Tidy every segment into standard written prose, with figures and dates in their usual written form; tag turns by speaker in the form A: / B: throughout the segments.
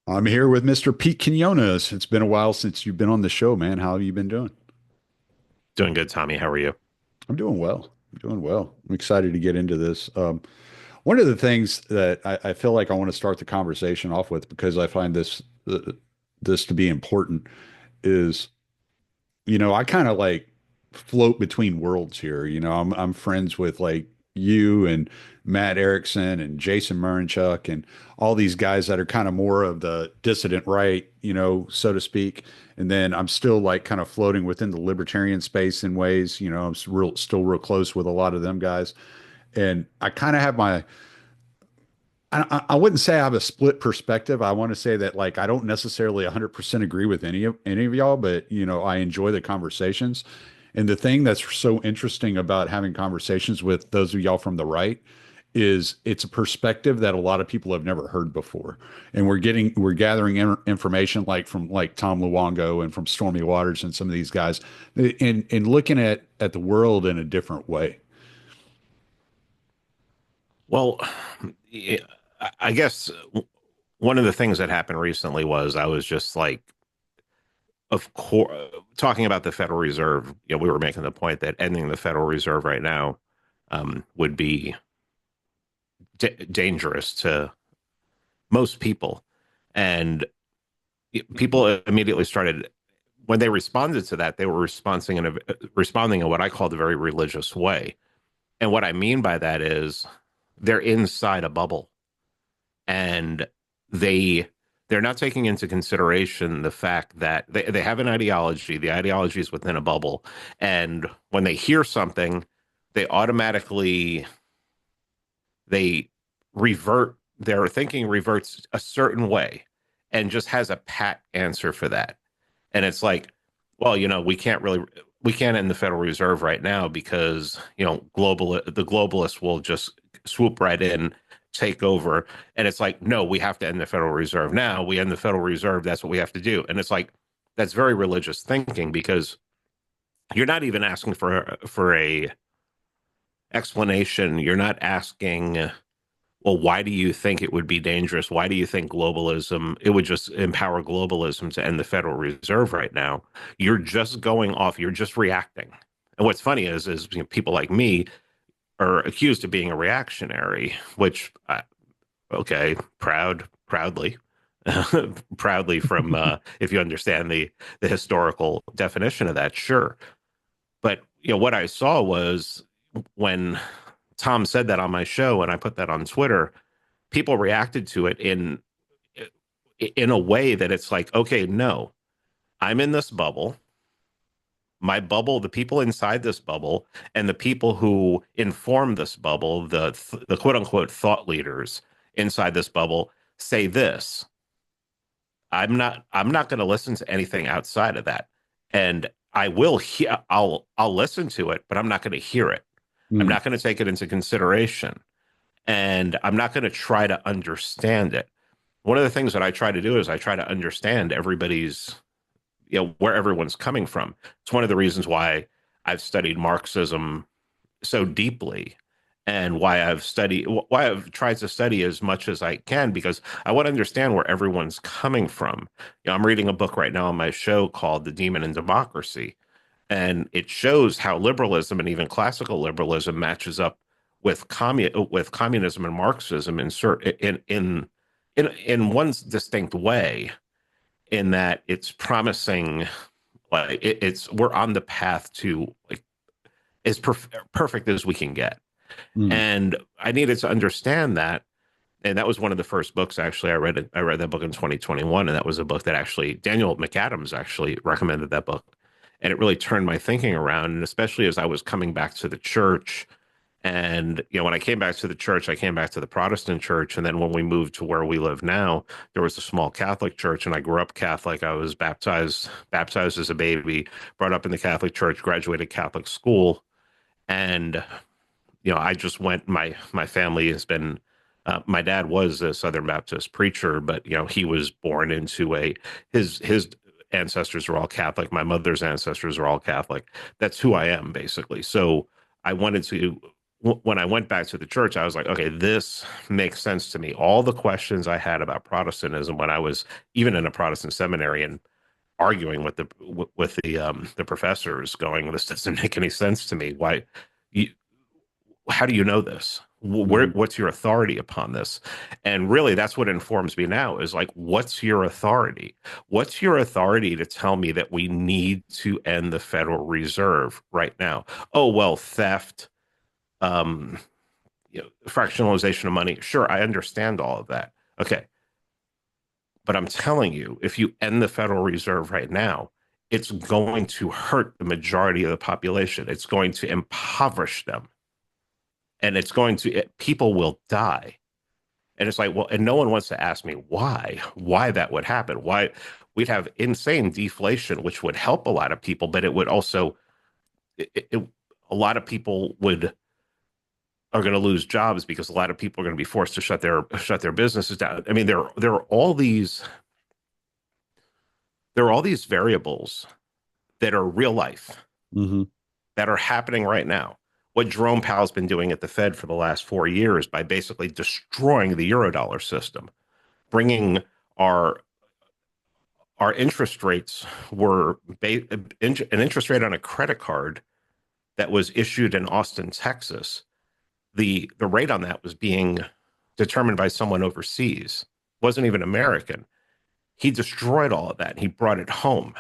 A: I'm here with Mr. Pete Quinones. It's been a while since you've been on the show, man. How have you been doing?
B: Doing good, Tommy. How are you?
A: I'm doing well. I'm doing well. I'm excited to get into this. One of the things that I feel like I want to start the conversation off with, because I find this to be important, is I kind of like float between worlds here. I'm friends with like you and Matt Erickson and Jason Murrenchuk and all these guys that are kind of more of the dissident right, so to speak. And then I'm still like kind of floating within the libertarian space in ways, still real close with a lot of them guys. And I kind of have I wouldn't say I have a split perspective. I want to say that like I don't necessarily 100% agree with any of y'all, but I enjoy the conversations. And the thing that's so interesting about having conversations with those of y'all from the right is it's a perspective that a lot of people have never heard before. And we're gathering information like from like Tom Luongo and from Stormy Waters and some of these guys and looking at the world in a different way.
B: Well, yeah, I guess one of the things that happened recently was I was just like, of course, talking about the Federal Reserve. We were making the point that ending the Federal Reserve right now would be dangerous to most people, and people immediately started when they responded to that. They were responding in what I call the very religious way, and what I mean by that is they're inside a bubble and they they're not taking into consideration the fact that they have an ideology. The ideology is within a bubble. And when they hear something, they automatically they revert their thinking reverts a certain way and just has a pat answer for that. And it's like, well, we can't end the Federal Reserve right now because, the globalists will just swoop right in, take over. And it's like, no, we have to end the Federal Reserve now. We end the Federal Reserve. That's what we have to do. And it's like, that's very religious thinking because you're not even asking for a explanation. You're not asking, well, why do you think it would be dangerous? Why do you think globalism, it would just empower globalism to end the Federal Reserve right now? You're just going off, you're just reacting. And what's funny is people like me are accused of being a reactionary, which, okay, proudly, proudly from, if you understand the historical definition of that, sure. But, what I saw was when Tom said that on my show and I put that on Twitter, people reacted to it in a way that it's like, okay, no, I'm in this bubble. My bubble, the people inside this bubble, and the people who inform this bubble, the quote unquote thought leaders inside this bubble, say this. I'm not going to listen to anything outside of that, and I'll listen to it, but I'm not going to hear it. I'm
A: Mm.
B: not going to take it into consideration, and I'm not going to try to understand it. One of the things that I try to do is I try to understand where everyone's coming from. It's one of the reasons why I've studied Marxism so deeply and why I've tried to study as much as I can because I want to understand where everyone's coming from. I'm reading a book right now on my show called The Demon in Democracy, and it shows how liberalism and even classical liberalism matches up with communism and Marxism in one distinct way, in that it's promising, like it's we're on the path to like as perfect as we can get.
A: Mm.
B: And I needed to understand that. And that was one of the first books actually I read. I read that book in 2021, and that was a book that actually Daniel McAdams actually recommended that book, and it really turned my thinking around. And especially as I was coming back to the church, and when I came back to the church, I came back to the Protestant church, and then when we moved to where we live now, there was a small Catholic church, and I grew up Catholic. I was baptized as a baby, brought up in the Catholic church, graduated Catholic school, and I just went. My family has been. My dad was a Southern Baptist preacher, but he was born into his ancestors are all Catholic. My mother's ancestors are all Catholic. That's who I am basically. So I wanted to. when I went back to the church, I was like, okay, this makes sense to me. All the questions I had about Protestantism when I was even in a Protestant seminary and arguing with the professors, going, this doesn't make any sense to me. Why? You, how do you know this?
A: Hmm.
B: What's your authority upon this? And really, that's what informs me now is like, what's your authority? What's your authority to tell me that we need to end the Federal Reserve right now? Oh, well, theft, um, fractionalization of money. Sure, I understand all of that. Okay. But I'm telling you, if you end the Federal Reserve right now, it's going to hurt the majority of the population. It's going to impoverish them. And people will die. And it's like, well, and no one wants to ask me why that would happen. Why we'd have insane deflation, which would help a lot of people, but it would also, a lot of people are going to lose jobs because a lot of people are going to be forced to shut their businesses down. I mean, there are all these variables that are real life
A: Hmm.
B: that are happening right now. What Jerome Powell's been doing at the Fed for the last 4 years by basically destroying the Eurodollar system, bringing our our interest rates were an interest rate on a credit card that was issued in Austin, Texas. The rate on that was being determined by someone overseas, wasn't even American. He destroyed all of that and he brought it home.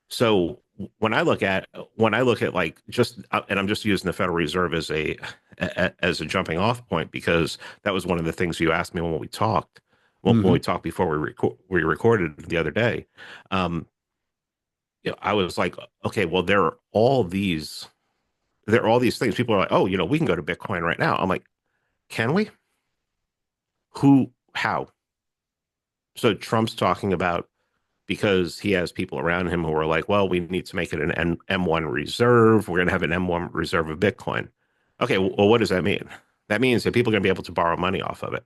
B: So when I look at like just and I'm just using the Federal Reserve as a jumping off point because that was one of the things you asked me when we talked when
A: Hmm.
B: we talked before we recorded the other day. Um, I was like, okay, well there are all these things. People are like, oh, we can go to Bitcoin right now. I'm like, can we? Who? How? So Trump's talking about because he has people around him who are like, well, we need to make it an M1 reserve. We're going to have an M1 reserve of Bitcoin. Okay, well, what does that mean? That means that people are going to be able to borrow money off of it.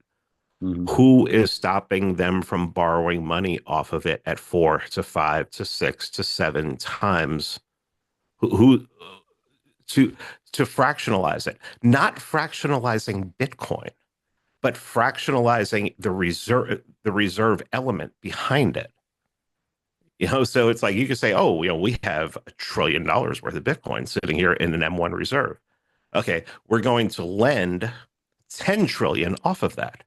A: Hmm.
B: Who is stopping them from borrowing money off of it at 4 to 5 to 6 to 7 times? Who to to fractionalize it? Not fractionalizing Bitcoin, but fractionalizing the reserve element behind it. So it's like you could say, oh, we have $1 trillion worth of Bitcoin sitting here in an M1 reserve. Okay, we're going to lend 10 trillion off of that.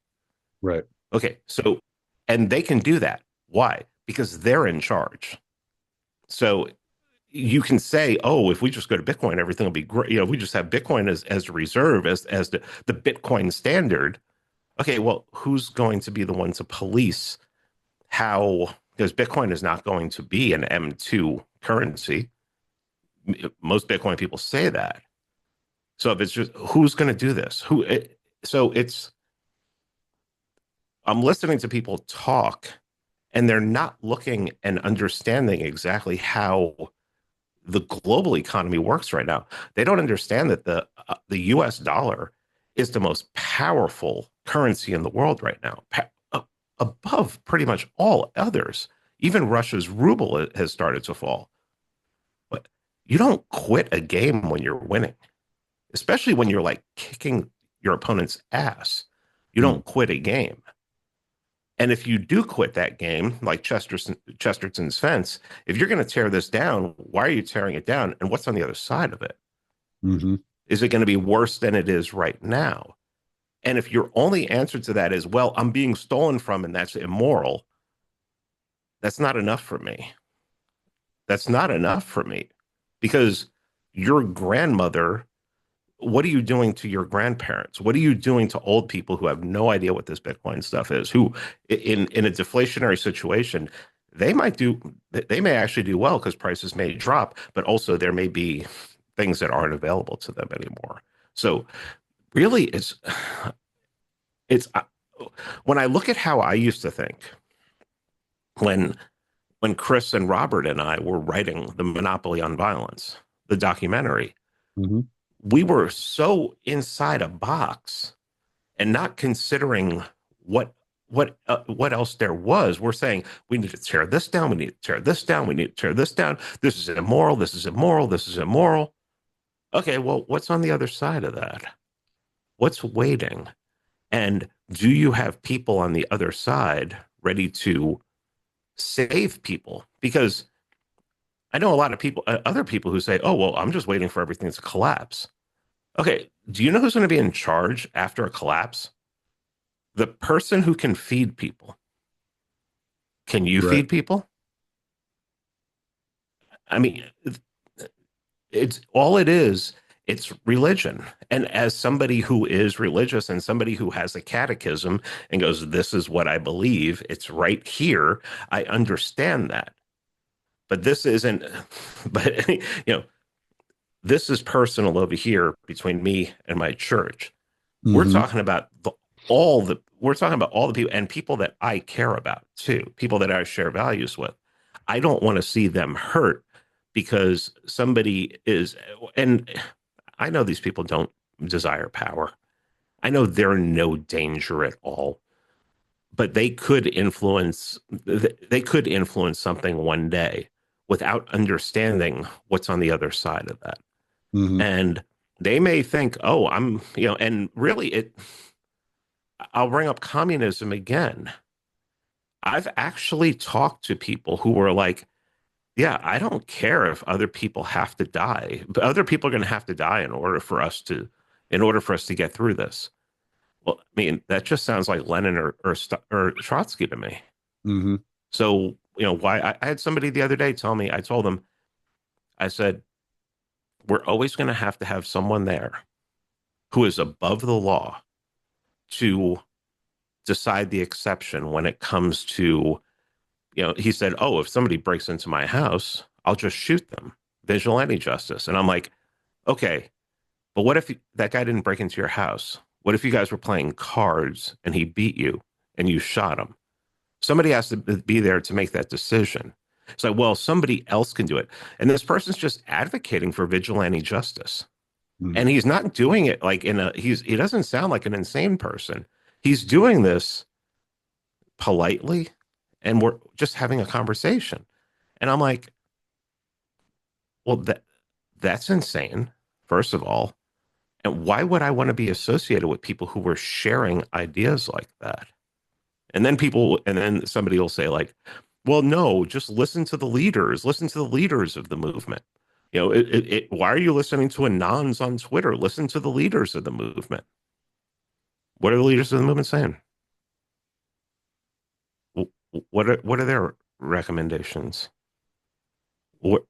A: Right.
B: Okay, so and they can do that. Why? Because they're in charge. So you can say, oh, if we just go to Bitcoin, everything will be great. If we just have Bitcoin as a reserve, as the Bitcoin standard. Okay, well, who's going to be the one to police how? Because Bitcoin is not going to be an M2 currency. Most Bitcoin people say that. So if it's just who's going to do this? So it's I'm listening to people talk and they're not looking and understanding exactly how the global economy works right now. They don't understand that the US dollar is the most powerful currency in the world right now, above pretty much all others. Even Russia's ruble has started to fall. But you don't quit a game when you're winning, especially when you're like kicking your opponent's ass. You
A: Mm.
B: don't quit a game. And if you do quit that game, like Chesterton's fence, if you're going to tear this down, why are you tearing it down? And what's on the other side of it?
A: Hmm.
B: Is it going to be worse than it is right now? And if your only answer to that is, well, I'm being stolen from and that's immoral, that's not enough for me. That's not enough for me because your grandmother, what are you doing to your grandparents? What are you doing to old people who have no idea what this Bitcoin stuff is? Who, in a deflationary situation, they may actually do well because prices may drop, but also there may be things that aren't available to them anymore. So really, it's when I look at how I used to think when Chris and Robert and I were writing the Monopoly on Violence, the documentary,
A: Hmm.
B: we were so inside a box and not considering what else there was. We're saying we need to tear this down, we need to tear this down, we need to tear this down. This is immoral, this is immoral, this is immoral. Okay, well, what's on the other side of that? What's waiting? And do you have people on the other side ready to save people? Because I know a lot of people, other people who say, oh, well, I'm just waiting for everything to collapse. Okay, do you know who's going to be in charge after a collapse? The person who can feed people. Can you
A: Right.
B: feed people? I mean, it's all it is. It's religion. And as somebody who is religious and somebody who has a catechism and goes, this is what I believe, it's right here. I understand that. But this isn't, but, this is personal over here between me and my church. We're
A: Hmm.
B: talking about all the people and people that I care about too, people that I share values with. I don't want to see them hurt because somebody is, and I know these people don't desire power. I know they're no danger at all, but they could influence something one day without understanding what's on the other side of that.
A: Hmm.
B: And they may think, oh, and really I'll bring up communism again. I've actually talked to people who were like, yeah, I don't care if other people have to die, but other people are going to have to die in order for us to get through this. Well, I mean, that just sounds like Lenin or Trotsky to me.
A: Hmm.
B: So, why I had somebody the other day tell me, I told them, I said, we're always going to have someone there who is above the law to decide the exception when it comes to, he said, oh, if somebody breaks into my house, I'll just shoot them. Vigilante justice. And I'm like, okay, but what if that guy didn't break into your house? What if you guys were playing cards and he beat you and you shot him? Somebody has to be there to make that decision. It's like, well, somebody else can do it. And this person's just advocating for vigilante justice.
A: Hmm.
B: And he's not doing it like he doesn't sound like an insane person. He's doing this politely and we're just having a conversation. And I'm like, well, that's insane, first of all. And why would I want to be associated with people who were sharing ideas like that? And then somebody will say, like, well, no, just listen to the leaders of the movement. Why are you listening to anons on Twitter? Listen to the leaders of the movement. What are the leaders of the movement saying? What are their recommendations? Where,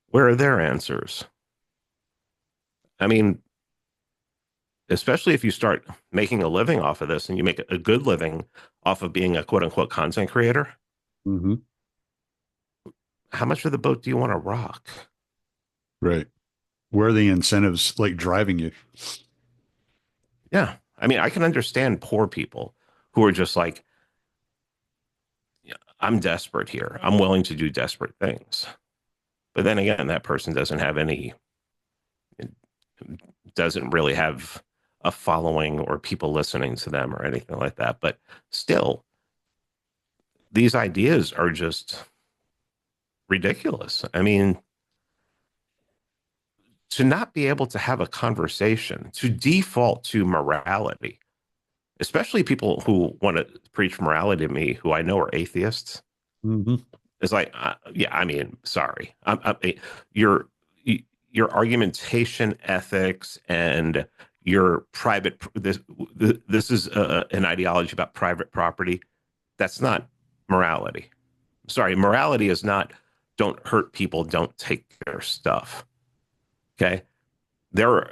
B: where are their answers? I mean, especially if you start making a living off of this and you make a good living off of being a quote unquote content creator,
A: Hmm.
B: how much of the boat do you want to rock?
A: Right. Where are the incentives like driving you?
B: Yeah. I mean, I can understand poor people who are just like, "Yeah, I'm desperate here. I'm willing to do desperate things." But then again, that person doesn't really have a following or people listening to them or anything like that. But still, these ideas are just ridiculous. I mean, to not be able to have a conversation, to default to morality, especially people who want to preach morality to me, who I know are atheists.
A: Hmm.
B: It's like, yeah, I mean, sorry, your your argumentation ethics and your private this is an ideology about private property. That's not morality. Sorry, morality is not don't hurt people, don't take their stuff. Okay, there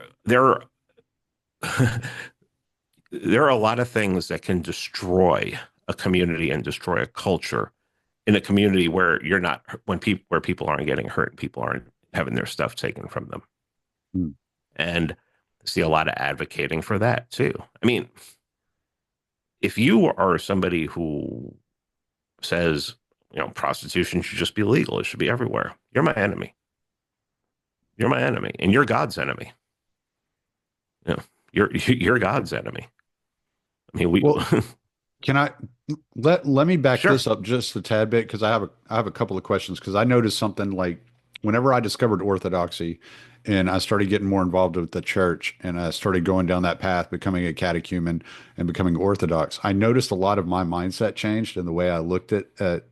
B: there are a lot of things that can destroy a community and destroy a culture in a community where you're not where people aren't getting hurt, people aren't having their stuff taken from them, and I see a lot of advocating for that too. I mean, if you are somebody who says prostitution should just be legal, it should be everywhere, you're my enemy. You're my enemy, and you're God's enemy. You know, you're God's enemy. I mean, we
A: Well, can I let me back
B: sure.
A: this up just a tad bit because I have a couple of questions because I noticed something like whenever I discovered Orthodoxy and I started getting more involved with the church and I started going down that path, becoming a catechumen and becoming Orthodox, I noticed a lot of my mindset changed and the way I looked at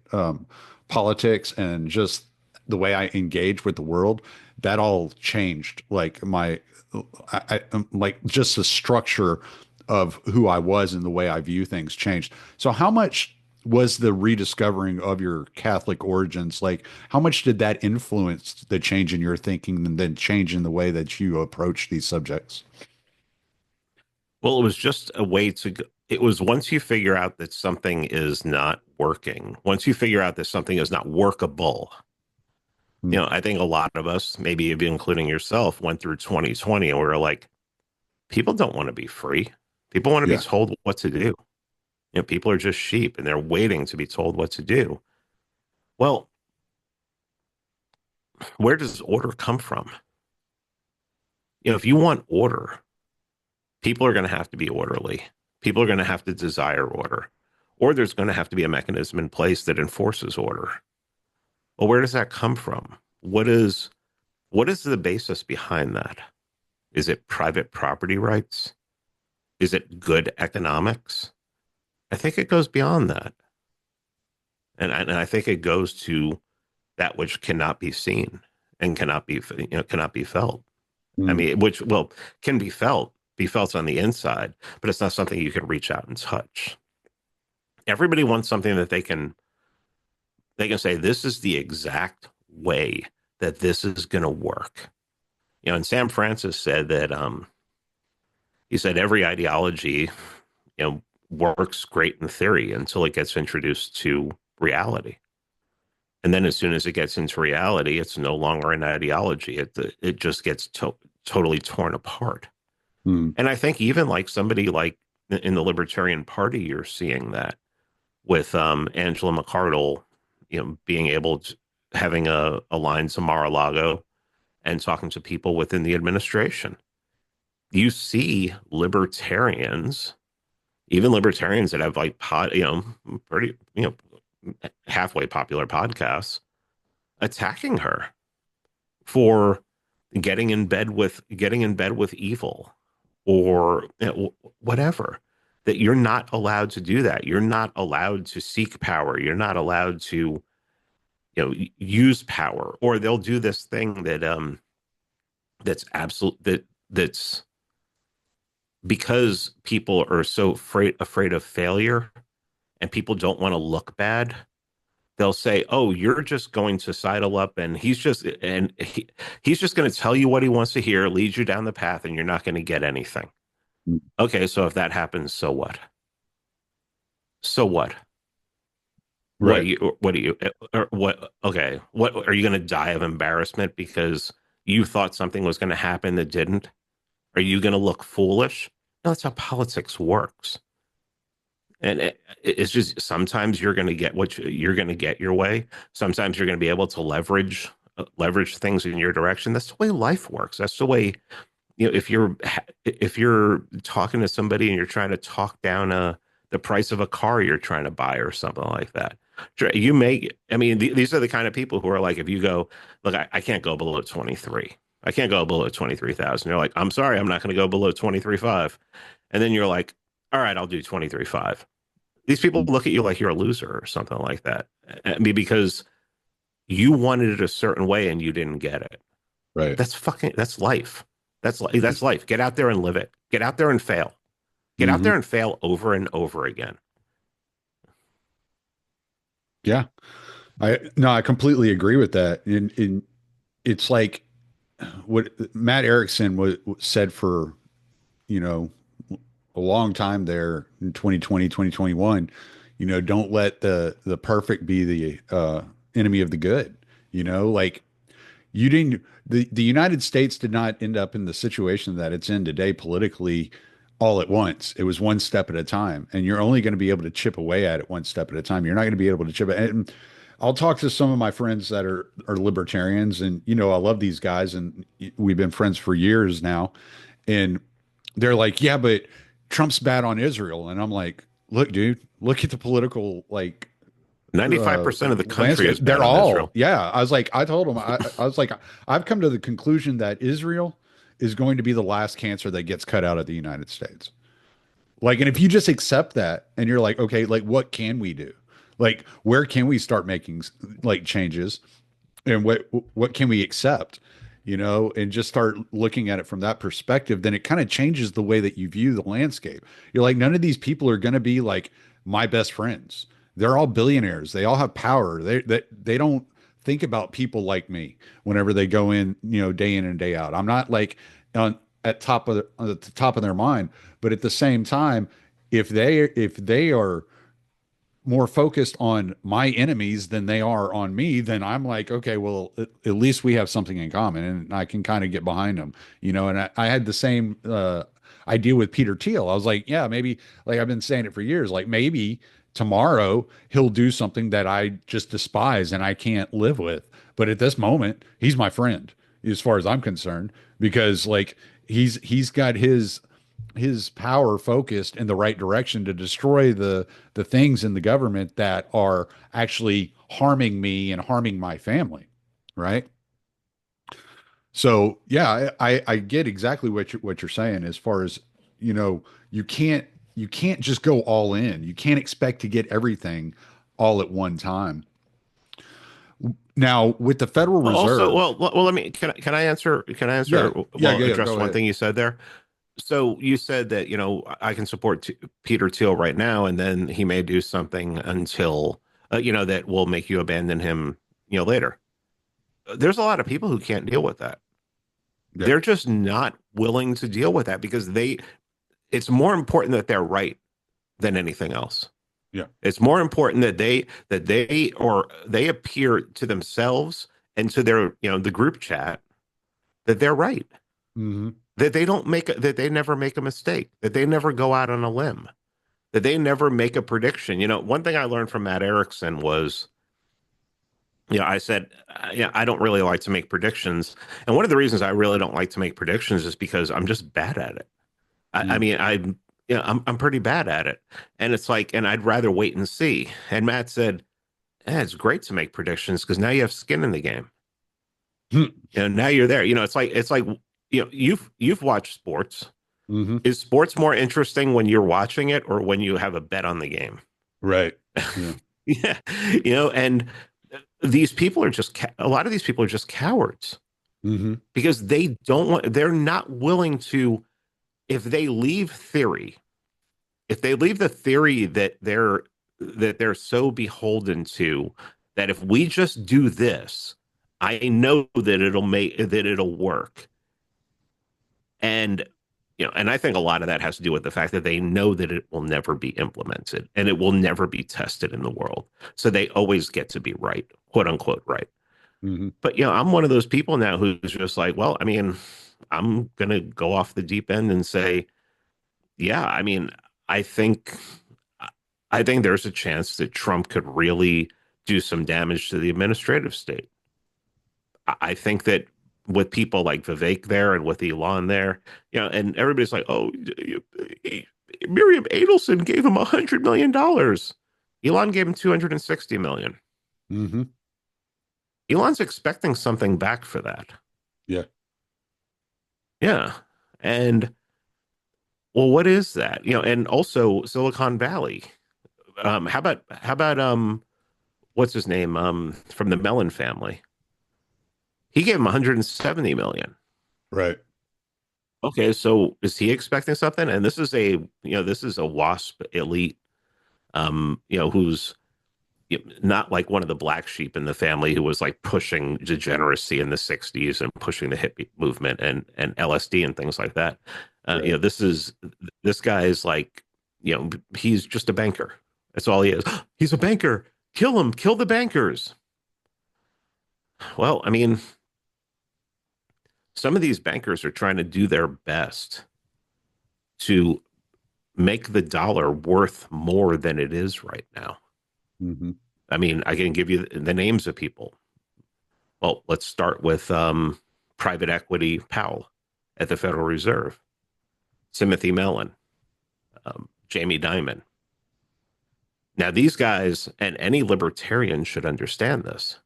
A: politics and just the way I engage with the world. That all changed. Like just the structure of who I was and the way I view things changed. So how much was the rediscovering of your Catholic origins, like how much did that influence the change in your thinking and then change in the way that you approach these subjects?
B: Well, it was just a way to go. It was once you figure out that something is not working, once you figure out that something is not workable,
A: Mm.
B: I think a lot of us, maybe even including yourself, went through 2020 and we were like, people don't want to be free. People want to be
A: Yeah.
B: told what to do. People are just sheep and they're waiting to be told what to do. Well, where does order come from? If you want order, people are going to have to be orderly. People are going to have to desire order, or there's going to have to be a mechanism in place that enforces order. Well, where does that come from? What is the basis behind that? Is it private property rights? Is it good economics? I think it goes beyond that. And I think it goes to that which cannot be seen and cannot be felt. I
A: Mm.
B: mean, which well can be felt on the inside, but it's not something you can reach out and touch. Everybody wants something that they can say this is the exact way that this is going to work. And Sam Francis said that he said every ideology works great in theory until it gets introduced to reality. And then as soon as it gets into reality, it's no longer an ideology. It just gets totally torn apart.
A: Mm.
B: And I think even like somebody like in the Libertarian Party, you're seeing that with Angela McArdle, being able to having a line to Mar-a-Lago and talking to people within the administration. You see libertarians, even libertarians that have like pretty, halfway popular podcasts attacking her for getting in bed with evil or whatever, that you're not allowed to do that. You're not allowed to seek power. You're not allowed to use power, or they'll do this thing that's absolute that's because people are so afraid of failure and people don't want to look bad. They'll say, "Oh, you're just going to sidle up, and he's just going to tell you what he wants to hear, lead you down the path, and you're not going to get anything."
A: Mm.
B: Okay, so if that happens, so what? So what?
A: Right.
B: What do you or what? Okay, what are you going to die of embarrassment because you thought something was going to happen that didn't? Are you going to look foolish? No, that's how politics works. And it's just sometimes you're going to get you're going to get your way. Sometimes you're going to be able to leverage things in your direction. That's the way life works. That's the way, if you're talking to somebody and you're trying to talk down the price of a car you're trying to buy or something like that. Sure, I mean, these are the kind of people who are like, if you go, look, I can't go below 23. I can't go below 23,000. You're like, I'm sorry, I'm not going to go below 23.5. And then you're like, all right, I'll do 23.5. These people
A: Mm.
B: look at you like you're a loser or something like that. I mean, because you wanted it a certain way and you didn't get it.
A: Right.
B: That's life. That's life. Get out there and live it. Get out there and fail. Get out
A: Hmm.
B: there and fail over and over again.
A: Yeah. I completely agree with that. And it's like what Matt Erickson said for, you know, a long time there in 2020, 2021. Don't let the perfect be the enemy of the good. Like you didn't the United States did not end up in the situation that it's in today politically all at once. It was one step at a time, and you're only going to be able to chip away at it one step at a time. You're not going to be able to chip it. And I'll talk to some of my friends that are libertarians, and I love these guys, and we've been friends for years now, and they're like, "Yeah, but Trump's bad on Israel," and I'm like, "Look, dude, look at the political like." uh
B: 95% of the country
A: landscape.
B: is bad
A: They're
B: on
A: all,
B: Israel.
A: yeah. I was like, I told him, I was like, I've come to the conclusion that Israel is going to be the last cancer that gets cut out of the United States. Like, and if you just accept that and you're like, okay, like what can we do? Like, where can we start making like changes? And what can we accept, and just start looking at it from that perspective, then it kind of changes the way that you view the landscape. You're like, none of these people are going to be like my best friends. They're all billionaires. They all have power. They don't think about people like me whenever they go in, day in and day out. I'm not like on at the top of their mind, but at the same time, if they are more focused on my enemies than they are on me, then I'm like, okay, well, at least we have something in common and I can kind of get behind them, and I had the same idea with Peter Thiel. I was like, yeah, maybe, like I've been saying it for years, like maybe tomorrow he'll do something that I just despise and I can't live with. But at this moment, he's my friend as far as I'm concerned, because like he's got his power focused in the right direction to destroy the things in the government that are actually harming me and harming my family, right? So yeah, I get exactly what you're saying as far as, you can't just go all in. You can't expect to get everything all at one time. Now with the Federal
B: Well, also,
A: Reserve,
B: let me can I answer
A: yeah, yeah, yeah, yeah,
B: address
A: go
B: one
A: ahead.
B: thing you said there. So you said that, I can support Peter Thiel right now, and then he may do something until, that will make you abandon him, later. There's a lot of people who can't deal with that.
A: Yeah,
B: They're just not willing to deal with that because it's more important that they're right than anything else.
A: yeah,
B: It's more important that they appear to themselves and to their, the group chat that they're right,
A: hmm,
B: that they never make a mistake, that they never go out on a limb, that they never make a prediction. One thing I learned from Matt Erickson was, I said, I don't really like to make predictions. And one of the reasons I really don't like to make predictions is because I'm just bad at it. I
A: mm,
B: mean, I'm pretty bad at it. And it's like, and I'd rather wait and see. And Matt said, it's great to make predictions because now you have skin in the game. Now you're there. It's like you've watched sports.
A: hmm,
B: Is sports more interesting when you're watching it or when you have a bet on the game?
A: right, yeah,
B: Yeah, and these people are just a lot of these people are just cowards
A: hmm,
B: because they're not willing to, if they leave theory, if they leave the theory that they're so beholden to, that if we just do this, I know that it'll work. And and I think a lot of that has to do with the fact that they know that it will never be implemented and it will never be tested in the world. So they always get to be right, quote unquote, right.
A: hmm,
B: But I'm one of those people now who's just like, well, I mean, I'm gonna go off the deep end and say, yeah, I mean, I think I think there's a chance that Trump could really do some damage to the administrative state. I think that with people like Vivek there and with Elon there, and everybody's like, oh, Miriam Adelson gave him $100 million. Elon gave him 260 million.
A: hmm,
B: Elon's expecting something back for that.
A: yeah,
B: Yeah. And well, what is that? And also Silicon Valley. How about what's his name? From the Mellon family. He gave him 170 million.
A: right,
B: Okay, so is he expecting something? And this is a WASP elite, who's not like one of the black sheep in the family who was like pushing degeneracy in the 60s and pushing the hippie movement and LSD and things like that.
A: right,
B: This guy is like, he's just a banker. That's all he is. He's a banker. Kill him. Kill the bankers. Well, I mean, some of these bankers are trying to do their best to make the dollar worth more than it is right now.
A: hmm,
B: I mean, I can give you the names of people. Well, let's start with private equity Powell at the Federal Reserve, Timothy Mellon, Jamie Dimon, Now, these guys and any libertarian should understand this.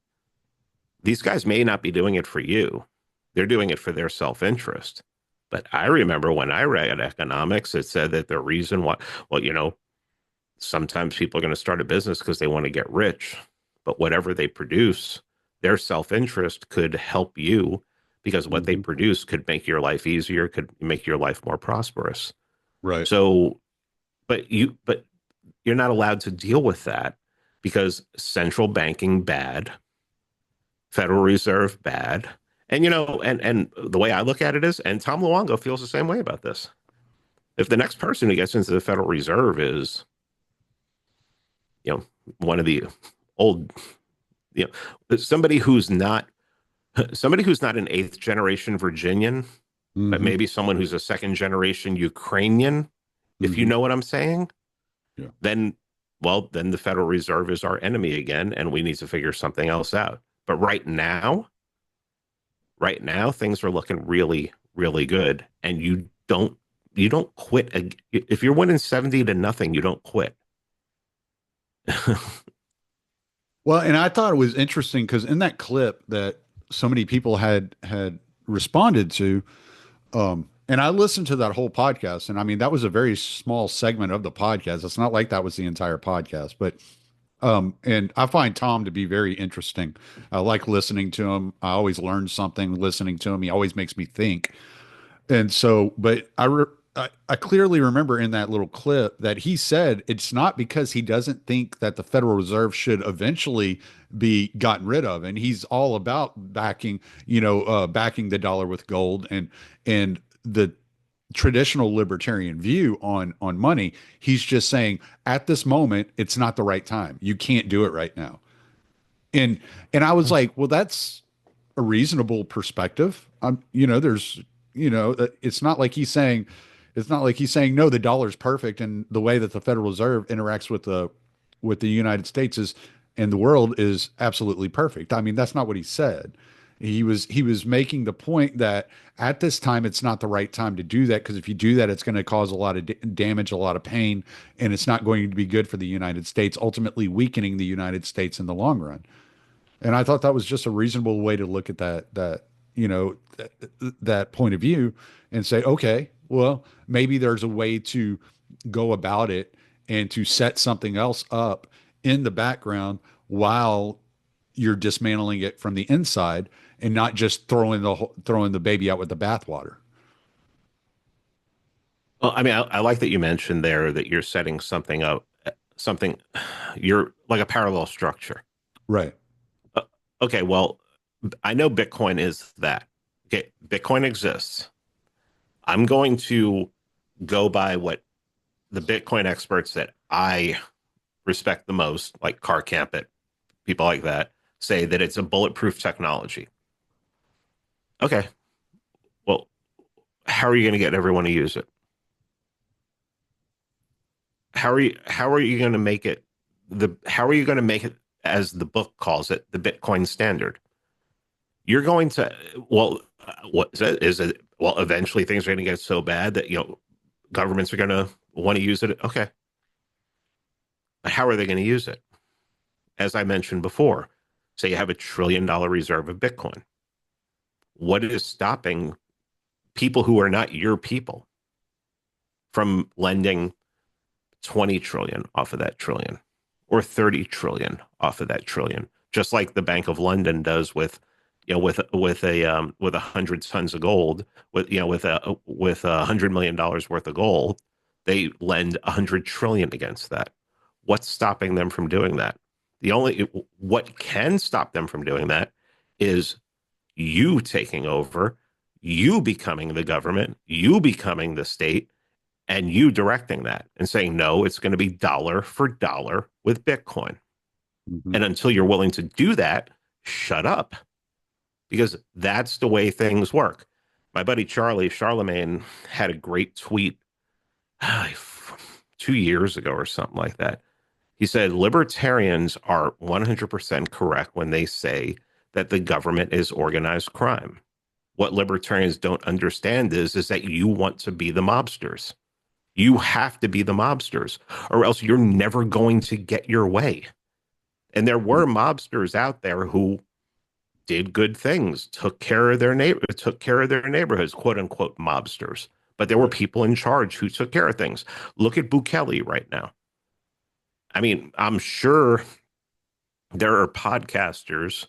B: These guys may not be doing it for you. They're doing it for their self-interest. But I remember when I read economics, it said that the reason why, well, sometimes people are going to start a business because they want to get rich, but whatever they produce, their self-interest could help you because what they
A: Hmm.
B: produce could make your life easier, could make your life more prosperous.
A: Right.
B: So, but you're not allowed to deal with that because central banking bad, Federal Reserve bad. And and the way I look at it is, and Tom Luongo feels the same way about this. If the next person who gets into the Federal Reserve is, you know, one of the old, somebody who's not an eighth generation Virginian, but
A: Hmm.
B: maybe someone who's a second generation Ukrainian, if you
A: Hmm.
B: know what I'm saying,
A: Yeah.
B: then then the Federal Reserve is our enemy again, and we need to figure something else out. But right now things are looking really, really good, and you don't quit. If you're winning 70-0, you don't quit.
A: Well, and I thought it was interesting because in that clip that so many people had responded to, and I listened to that whole podcast, and I mean that was a very small segment of the podcast. It's not like that was the entire podcast, but and I find Tom to be very interesting. I like listening to him. I always learn something listening to him. He always makes me think. And so, but I clearly remember in that little clip that he said it's not because he doesn't think that the Federal Reserve should eventually be gotten rid of, and he's all about backing, backing the dollar with gold and the traditional libertarian view on money. He's just saying at this moment it's not the right time. You can't do it right now. And and I was like, well, that's a reasonable perspective. There's, it's not like he's saying no, the dollar's perfect, and the way that the Federal Reserve interacts with the United States is and the world is absolutely perfect. I mean, that's not what he said. He was making the point that at this time it's not the right time to do that because if you do that, it's going to cause a lot of damage, a lot of pain, and it's not going to be good for the United States, ultimately weakening the United States in the long run. And I thought that was just a reasonable way to look at that point of view and say, okay, well, maybe there's a way to go about it and to set something else up in the background while you're dismantling it from the inside and not just throwing the baby out with the bathwater.
B: Well, I mean, I like that you mentioned there that you're setting something up, something you're like a parallel structure.
A: Right.
B: Uh, okay, well, I know Bitcoin is that. Okay, Bitcoin exists. I'm going to go by what the Bitcoin experts that I respect the most, like Car Campit, people like that, say that it's a bulletproof technology. Okay, well, how are you going to get everyone to use it? How are you going to make it how are you going to make it, as the book calls it, the Bitcoin standard? You're going to, well, what is it? Is it, well, eventually things are going to get so bad that governments are going to want to use it. Okay, how are they going to use it? As I mentioned before, say you have $1 trillion reserve of Bitcoin. What is stopping people who are not your people from lending 20 trillion off of that trillion or 30 trillion off of that trillion, just like the Bank of London does with with 100 tons of gold, with $100 million worth of gold? They lend 100 trillion against that. What's stopping them from doing that? What can stop them from doing that is you taking over, you becoming the government, you becoming the state, and you directing that and saying, no, it's going to be dollar for dollar with Bitcoin.
A: Hmm.
B: And until you're willing to do that, shut up, because that's the way things work. My buddy Charlemagne, had a great tweet 2 years ago or something like that. He said, libertarians are 100% correct when they say that the government is organized crime. What libertarians don't understand is that you want to be the mobsters. You have to be the mobsters, or else you're never going to get your way. And there were mobsters out there who did good things, took care of their neighborhoods, quote unquote mobsters. But there were
A: Right.
B: people in charge who took care of things. Look at Bukele right now. I mean, I'm sure there are podcasters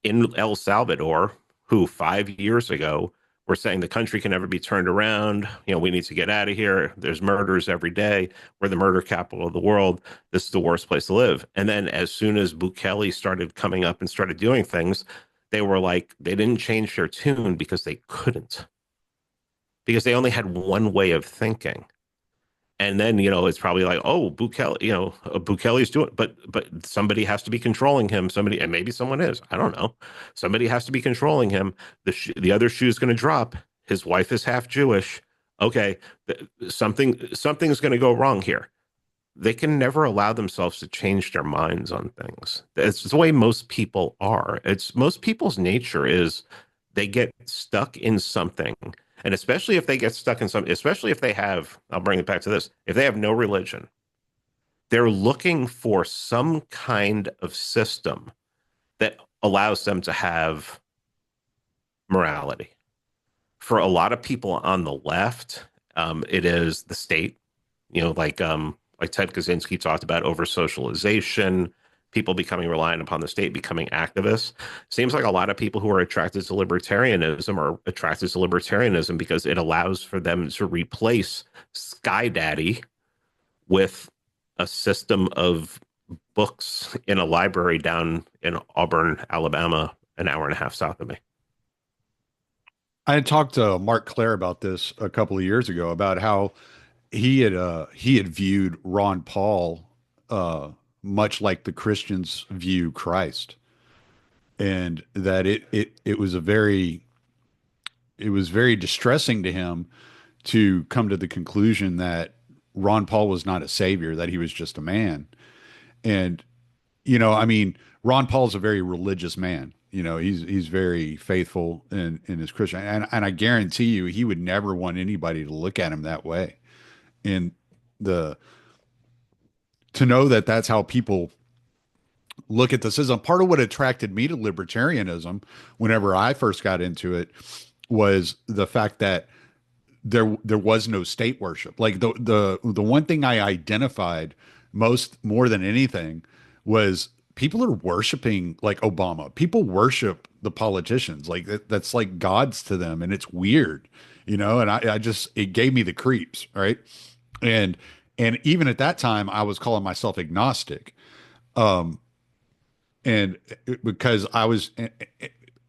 B: in El Salvador who 5 years ago were saying the country can never be turned around. You know, we need to get out of here. There's murders every day. We're the murder capital of the world. This is the worst place to live. And then as soon as Bukele started coming up and started doing things, they were like, they didn't change their tune because they couldn't, because they only had one way of thinking. And then, it's probably like, oh, Bukele, Bukele's doing, but somebody has to be controlling him. Somebody, and maybe someone is. I don't know. Somebody has to be controlling him. The other shoe is going to drop. His wife is half Jewish. Okay, something's going to go wrong here. They can never allow themselves to change their minds on things. It's the way most people are. It's most people's nature is they get stuck in something. And especially if they get stuck in something, especially if they have, I'll bring it back to this, if they have no religion, they're looking for some kind of system that allows them to have morality. For a lot of people on the left, it is the state, like Ted Kaczynski talked about, over socialization, people becoming reliant upon the state, becoming activists. Seems like a lot of people who are attracted to libertarianism are attracted to libertarianism because it allows for them to replace Sky Daddy with a system of books in a library down in Auburn, Alabama, an hour and a half south of me.
A: I had talked to Mark Claire about this a couple of years ago about how he had viewed Ron Paul uh, much like the Christians view Christ, and that it was very distressing to him to come to the conclusion that Ron Paul was not a savior, that he was just a man. And I mean, Ron Paul's a very religious man. He's very faithful in his Christian, and I guarantee you, he would never want anybody to look at him that way. And the to know that that's how people look at this is a part of what attracted me to libertarianism whenever I first got into it was the fact that there was no state worship. Like the one thing I identified more than anything was people are worshiping like Obama. People worship the politicians. Like that's like gods to them, and it's weird, and I just it gave me the creeps, right? And and even at that time I was calling myself agnostic. Um and because I was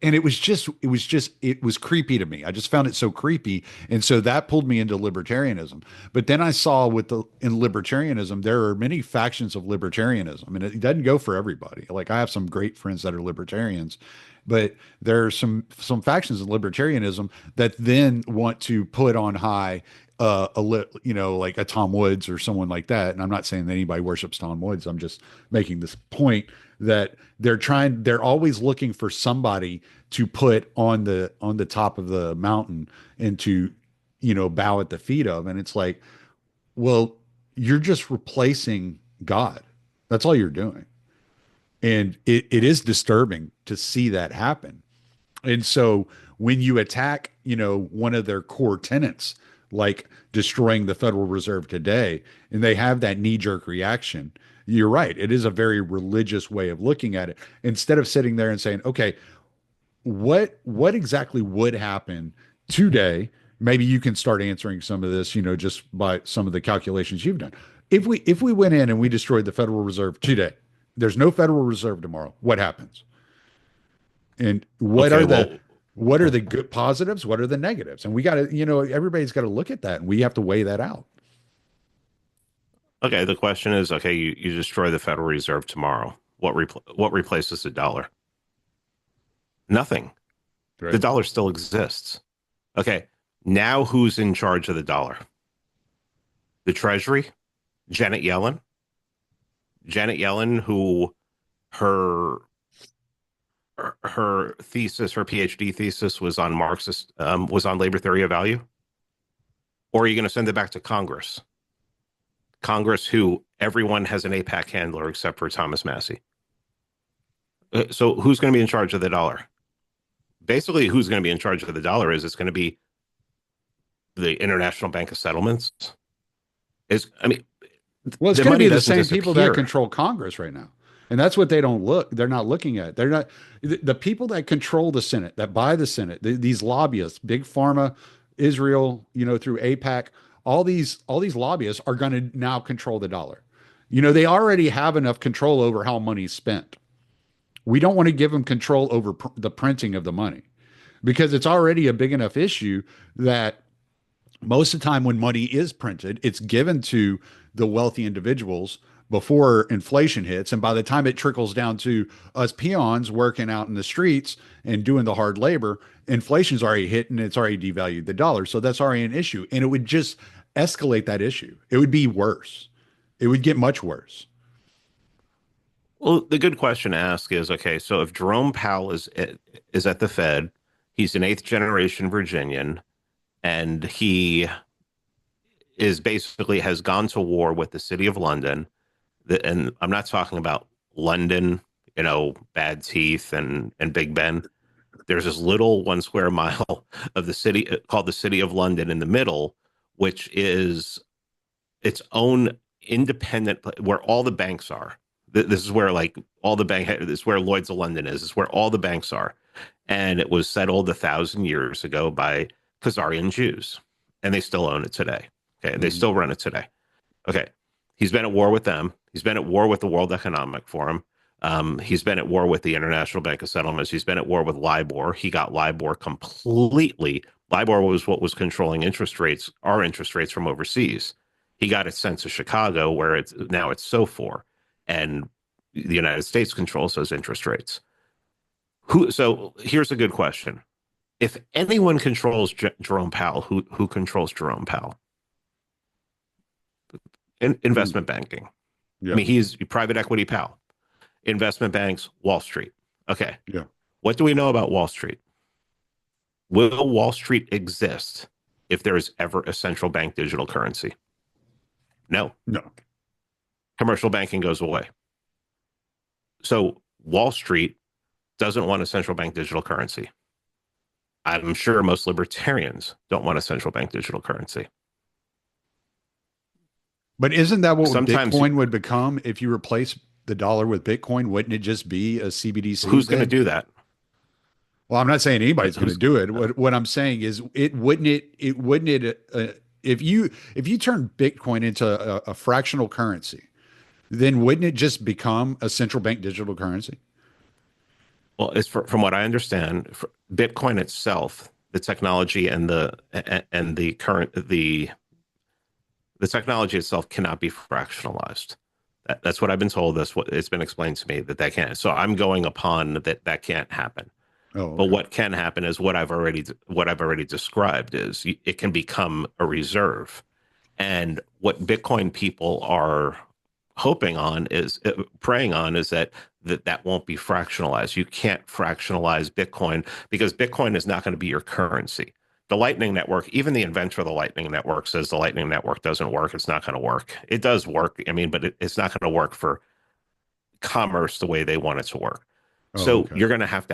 A: and it was creepy to me. I just found it so creepy, and so that pulled me into libertarianism. But then I saw in libertarianism there are many factions of libertarianism, and it doesn't go for everybody. Like I have some great friends that are libertarians, but there are some factions of libertarianism that then want to put on high like a Tom Woods or someone like that. And I'm not saying that anybody worships Tom Woods. I'm just making this point that they're always looking for somebody to put on the top of the mountain and to, bow at the feet of. And it's like, well, you're just replacing God. That's all you're doing. And it is disturbing to see that happen. And so when you attack, one of their core tenets, like destroying the Federal Reserve today, and they have that knee-jerk reaction, you're right. It is a very religious way of looking at it. Instead of sitting there and saying, okay, what exactly would happen today? Maybe you can start answering some of this, just by some of the calculations you've done. If we went in and we destroyed the Federal Reserve today, there's no Federal Reserve tomorrow. What happens? And
B: Okay, well,
A: what are the good positives? What are the negatives? And we got to, everybody's got to look at that, and we have to weigh that out.
B: okay, the question is, okay, you destroy the Federal Reserve tomorrow. What replaces the dollar? Nothing. The
A: Right.
B: dollar still exists. Okay, now who's in charge of the dollar? The Treasury? Janet Yellen? Janet Yellen, who her her thesis, her PhD thesis was on Marxist, was on labor theory of value. Or are you going to send it back to Congress? Congress, who everyone has an APAC handler except for Thomas Massey. So who's going to be in charge of the dollar? Basically, who's going to be in charge of the dollar is it's going to be the International Bank of Settlements. Is I mean,
A: Well, it's
B: the
A: going to be
B: money
A: the
B: doesn't
A: same people that
B: disappear.
A: control Congress right now. And that's what they're not looking at. They're not, the people that control the Senate, that buy the Senate, these lobbyists, big pharma, Israel, through APAC, all these lobbyists are going to now control the dollar. They already have enough control over how money's spent. We don't want to give them control over the printing of the money because it's already a big enough issue that most of the time when money is printed, it's given to the wealthy individuals before inflation hits. And by the time it trickles down to us peons working out in the streets and doing the hard labor, inflation's already hit and it's already devalued the dollar. So that's already an issue. And it would just escalate that issue. It would be worse. It would get much worse.
B: Well, the good question to ask is, okay, so if Jerome Powell is at the Fed, he's an eighth generation Virginian, and he is basically has gone to war with the city of London. And I'm not talking about London, bad teeth and Big Ben. There's this little 1 square mile of the city called the City of London in the middle, which is its own independent where all the banks are. This is where like all the bank. This is where Lloyd's of London is. This is where all the banks are, and it was settled 1,000 years ago by Khazarian Jews, and they still own it today. Okay, they
A: Mhm.
B: still run it today. Okay, he's been at war with them. He's been at war with the World Economic Forum. He's been at war with the International Bank of Settlements. He's been at war with LIBOR. He got LIBOR completely. LIBOR was what was controlling interest rates, our interest rates from overseas. He got it sent to Chicago, where it's now it's SOFR, and the United States controls those interest rates. So here's a good question: if anyone controls Jerome Powell, who controls Jerome Powell?
A: Mm.
B: Investment banking. I
A: Yeah.
B: mean, he's private equity Powell. Investment banks, Wall Street. Okay.
A: Yeah.
B: What do we know about Wall Street? Will Wall Street exist if there is ever a central bank digital currency? No.
A: No.
B: Commercial banking goes away. So Wall Street doesn't want a central bank digital currency. I'm sure most libertarians don't want a central bank digital currency.
A: But isn't that what
B: Sometimes,
A: Bitcoin would become if you replace the dollar with Bitcoin? Wouldn't it just be a CBDC
B: who's going to
A: then?
B: do that?
A: Well, I'm not saying anybody's going to
B: Who's
A: do it. What I'm saying is, it wouldn't it if you turn Bitcoin into a fractional currency, then wouldn't it just become a central bank digital currency?
B: well, it's from what I understand, Bitcoin itself, the technology and the technology itself cannot be fractionalized. That's what I've been told. That's what it's been explained to me that can't. So I'm going upon that can't happen.
A: Oh,
B: But
A: okay.
B: what can happen is what I've already described is it can become a reserve. And what Bitcoin people are hoping on is praying on is that won't be fractionalized. You can't fractionalize Bitcoin because Bitcoin is not going to be your currency. The Lightning Network, even the inventor of the Lightning Network says the Lightning Network doesn't work. It's not going to work. It does work. I mean, but it's not going to work for commerce the way they want it to work.
A: Oh,
B: So
A: okay.
B: you're going to have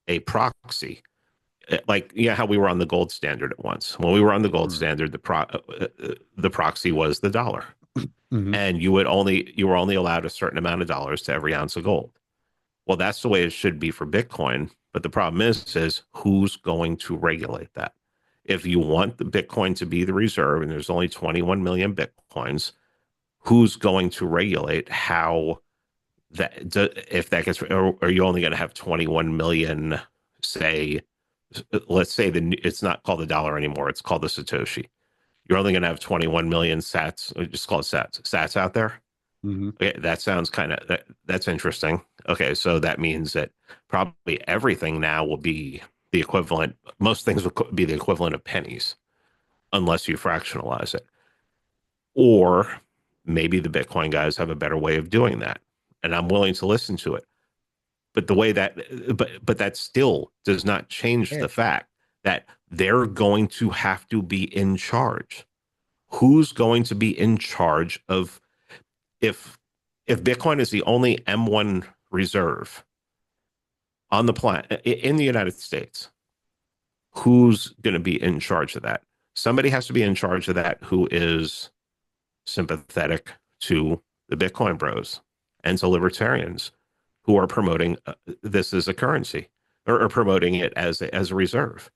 B: a proxy, like how we were on the gold standard at once. When we were on the gold
A: Right.
B: standard, the proxy was the dollar,
A: Hmm.
B: and you were only allowed a certain amount of dollars to every ounce of gold. Well, that's the way it should be for Bitcoin. But the problem is who's going to regulate that? If you want the Bitcoin to be the reserve, and there's only 21 million Bitcoins, who's going to regulate how if that gets, or are you only going to have 21 million, say, let's say it's not called the dollar anymore, it's called the Satoshi. You're only going to have 21 million sats, or just call it sats out there.
A: Hmm.
B: Okay, that sounds that's interesting. Okay, so that means that probably everything now will be the equivalent. Most things will be the equivalent of pennies unless you fractionalize it. Or maybe the Bitcoin guys have a better way of doing that, and I'm willing to listen to it. But the way that, but that still does not change
A: Yeah.
B: the fact that they're going to have to be in charge. Who's going to be in charge of if if Bitcoin is the only M1 reserve on the planet in the United States? Who's going to be in charge of that? Somebody has to be in charge of that who is sympathetic to the Bitcoin bros and to libertarians who are promoting this as a currency, or promoting it as a reserve.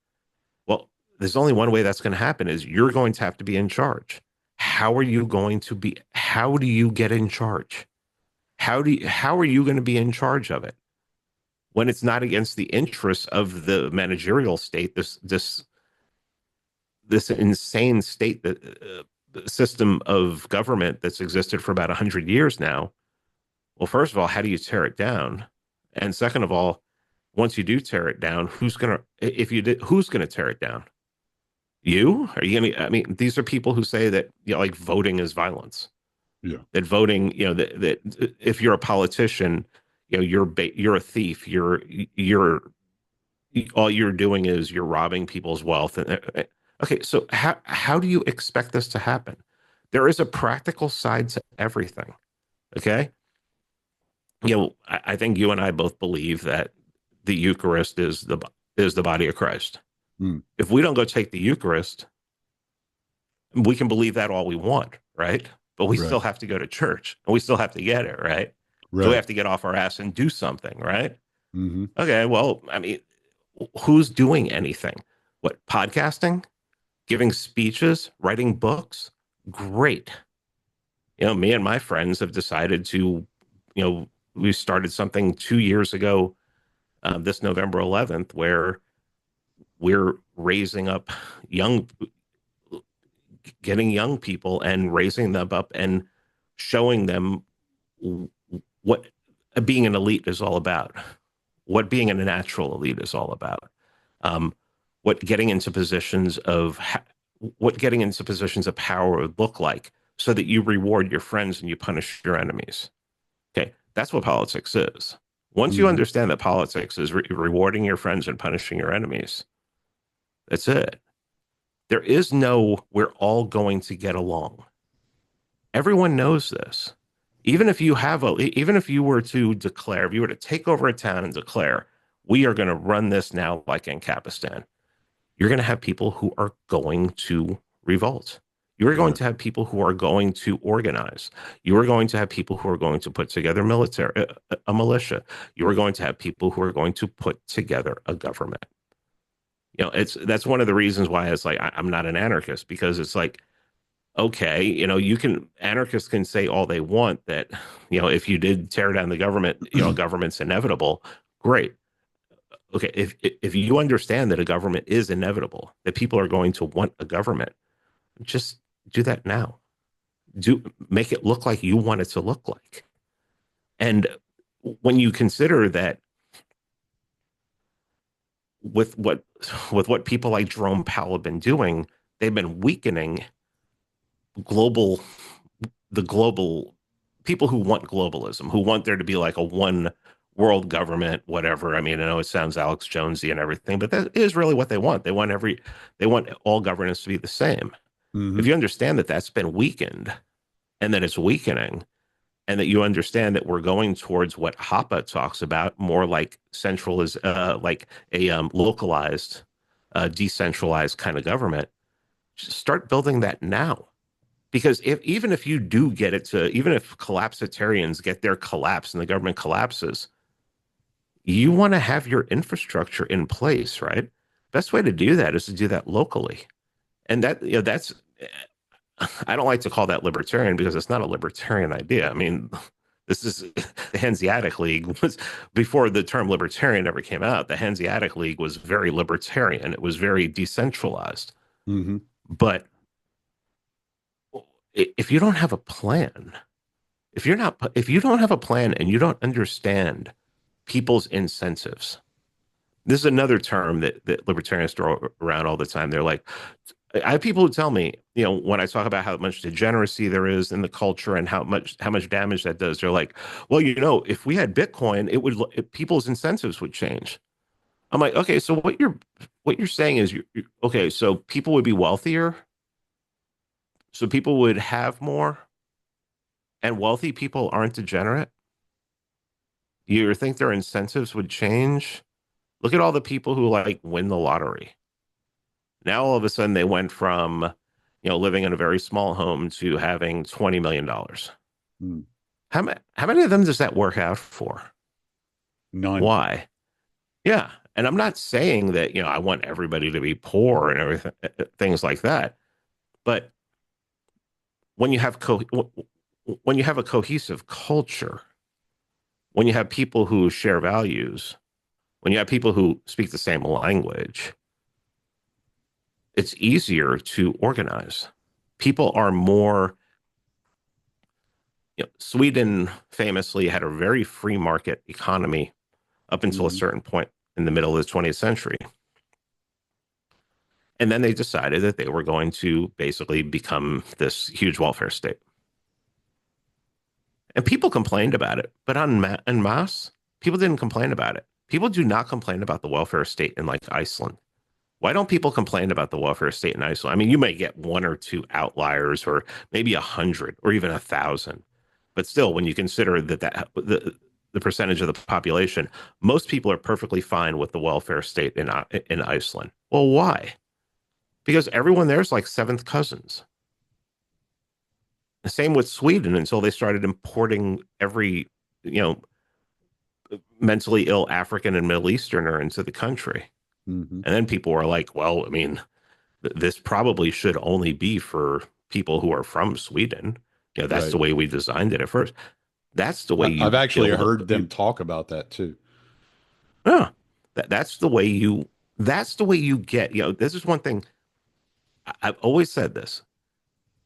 B: Well, there's only one way that's going to happen is you're going to have to be in charge. How are you going to be? How do you get in charge? How are you going to be in charge of it when it's not against the interests of the managerial state? This insane state that system of government that's existed for about 100 years now. Well, first of all, how do you tear it down? And second of all, once you do tear it down, who's gonna tear it down? You? Are you gonna? I mean, these are people who say that, like, voting is violence.
A: Yeah.
B: That voting, that if you're a politician, you're a thief. You're all you're doing is you're robbing people's wealth. Okay, so how do you expect this to happen? There is a practical side to everything. Okay, I think you and I both believe that the Eucharist is the body of Christ.
A: Mm.
B: If we don't go take the Eucharist, we can believe that all we want, right? But we
A: Right.
B: still have to go to church and we still have to get it, right? So we
A: Right.
B: have to get off our ass and do something, right?
A: Hmm.
B: Okay, well, I mean, who's doing anything? What, podcasting, giving speeches, writing books? Great. Me and my friends have decided to, we started something 2 years ago, this November 11th, where we're raising up young, getting young people and raising them up and showing them what being an elite is all about, what being a natural elite is all about, um, what getting into positions of what getting into positions of power would look like, so that you reward your friends and you punish your enemies. Okay, that's what politics is. Once you
A: Hmm.
B: understand that politics is rewarding your friends and punishing your enemies, that's it. There is no we're all going to get along. Everyone knows this. Even if you were to declare, if you were to take over a town and declare, we are going to run this now like in Capistan, you're going to have people who are going to revolt. You're going
A: Right.
B: to have people who are going to organize. You are going to have people who are going to put together a militia. You are going to have people who are going to put together a government. That's one of the reasons why it's like I'm not an anarchist, because it's like, okay, anarchists can say all they want that, if you did tear down the government, government's inevitable. Great. Okay, if you understand that a government is inevitable, that people are going to want a government, just do that now. Make it look like you want it to look like. And when you consider that with what people like Jerome Powell have been doing, they've been weakening global the global people who want globalism, who want there to be like a one world government, whatever. I mean, I know it sounds Alex Jonesy and everything, but that is really what they want. They want all governance to be the same. If
A: Hmm.
B: you understand that that's been weakened and that it's weakening, and that you understand that we're going towards what Hoppe talks about, more like like a localized, decentralized kind of government, start building that now. Because even if you do get it to, even if collapsitarians get their collapse and the government collapses, you want to have your infrastructure in place, right? Best way to do that is to do that locally. And that's, I don't like to call that libertarian, because it's not a libertarian idea. I mean, this is the Hanseatic League was, before the term libertarian ever came out, the Hanseatic League was very libertarian. It was very decentralized.
A: Hmm.
B: But if you don't have a plan, if you don't have a plan and you don't understand people's incentives, this is another term that libertarians throw around all the time. They're like, I have people who tell me, when I talk about how much degeneracy there is in the culture and how much damage that does, they're like, well, if we had Bitcoin, people's incentives would change. I'm like, okay, so what you're saying is okay, so people would be wealthier, so people would have more, and wealthy people aren't degenerate. You think their incentives would change? Look at all the people who like win the lottery. Now all of a sudden they went from, living in a very small home to having $20 million.
A: Mm,
B: How many of them does that work out for?
A: none.
B: Why? Yeah. And I'm not saying that, I want everybody to be poor and everything, things like that. But when you have when you have a cohesive culture, when you have people who share values, when you have people who speak the same language, it's easier to organize. People are more, Sweden famously had a very free market economy up until a
A: Hmm.
B: certain point in the middle of the 20th century. And then they decided that they were going to basically become this huge welfare state. And people complained about it, but en masse, people didn't complain about it. People do not complain about the welfare state in like Iceland. Why don't people complain about the welfare state in Iceland? I mean, you may get one or two outliers, or maybe 100, or even 1,000, but still, when you consider the percentage of the population, most people are perfectly fine with the welfare state in Iceland. Well, why? Because everyone there's like seventh cousins. The same with Sweden until they started importing every, you know, mentally ill African and Middle Easterner into the country.
A: Hmm.
B: And then people were like, well, I mean, this probably should only be for people who are from Sweden. That's
A: Right.
B: the way we designed it at first. That's the way
A: I've
B: you
A: actually
B: build
A: heard
B: it.
A: them talk about that too.
B: Yeah, that's the way you get, this is one thing I've always said this.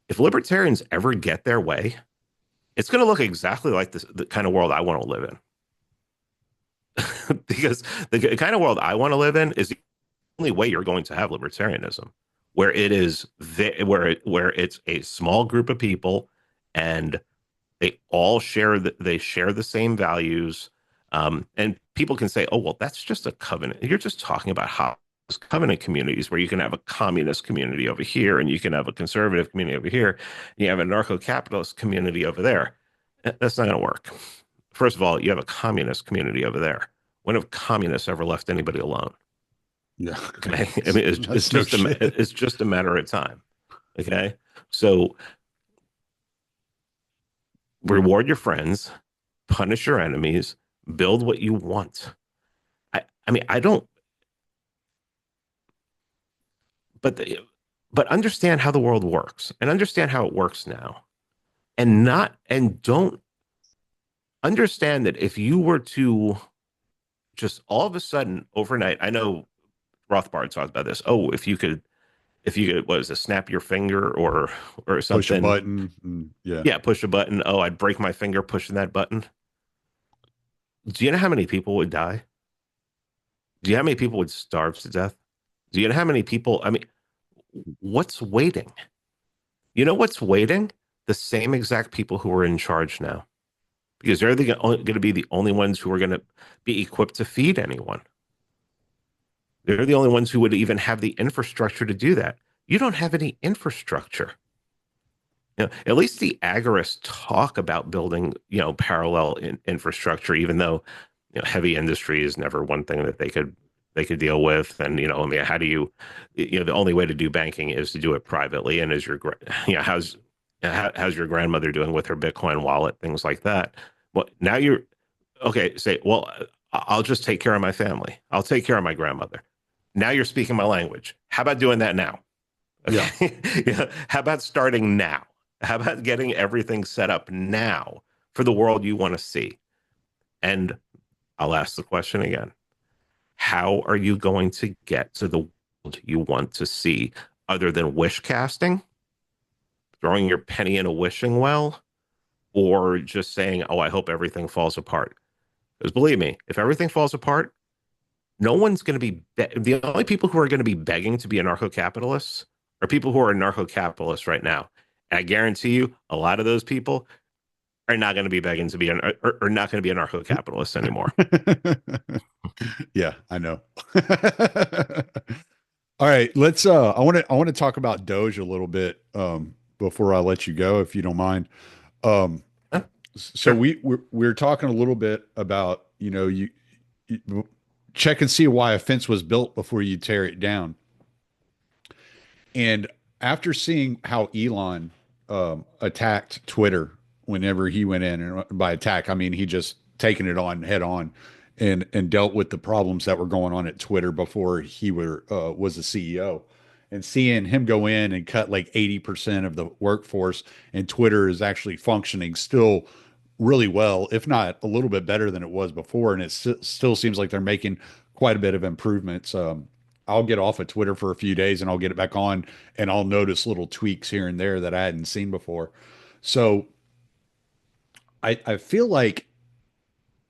B: If libertarians ever get their way, it's going to look exactly like the kind of world I want to live in. Because the kind of world I want to live in is the only way you're going to have libertarianism, where it is where it's a small group of people, and they share the same values. And people can say, "Oh, well, that's just a covenant." You're just talking about how covenant communities where you can have a communist community over here, and you can have a conservative community over here, and you have a narco-capitalist community over there. That's not going to work. First of all, you have a communist community over there. When have communists ever left anybody alone?
A: Yeah.
B: Okay, I mean,
A: That's no shit.
B: it's just a matter of time. Okay, so reward your friends, punish your enemies, build what you want. I mean, I don't, but but understand how the world works and understand how it works now, and don't understand that if you were to just all of a sudden overnight, I know Rothbard talked about this. Oh, if you could, what is it, snap your finger or
A: Push a
B: something.
A: button. Yeah.
B: Yeah, push a button. Oh, I'd break my finger pushing that button. Do you know how many people would die? Do you know how many people would starve to death? Do you know how many people? I mean, what's waiting? You know what's waiting? The same exact people who are in charge now, because they're going to be the only ones who are going to be equipped to feed anyone. They're the only ones who would even have the infrastructure to do that. You don't have any infrastructure. At least the agorists talk about building, parallel infrastructure, even though, heavy industry is never one thing that they could deal with. And, I mean, how do the only way to do banking is to do it privately. And how's your grandmother doing with her Bitcoin wallet, things like that. Well, now you're okay. Say, well, I'll just take care of my family. I'll take care of my grandmother. Now you're speaking my language. How about doing that now?
A: Yeah.
B: Okay. Yeah. How about starting now? How about getting everything set up now for the world you want to see? And I'll ask the question again. How are you going to get to the world you want to see other than wish casting, throwing your penny in a wishing well, or just saying, oh, I hope everything falls apart? Because believe me, if everything falls apart, no one's going to the only people who are going to be begging to be anarcho-capitalists are people who are anarcho-capitalists right now. And I guarantee you, a lot of those people, are not going to be begging to be are not going to be anarcho-capitalists anymore.
A: Yeah, I know. All right, let's I want to talk about Doge a little bit before I let you go, if you don't mind. Um
B: Huh?
A: so
B: Sure.
A: we're talking a little bit about, you check and see why a fence was built before you tear it down. And after seeing how Elon attacked Twitter whenever he went in, and by attack, I mean he just taken it on head on and dealt with the problems that were going on at Twitter before he was the CEO. And seeing him go in and cut like 80% of the workforce, and Twitter is actually functioning still really well, if not a little bit better than it was before. And still seems like they're making quite a bit of improvements. I'll get off of Twitter for a few days and I'll get it back on, and I'll notice little tweaks here and there that I hadn't seen before. So I feel like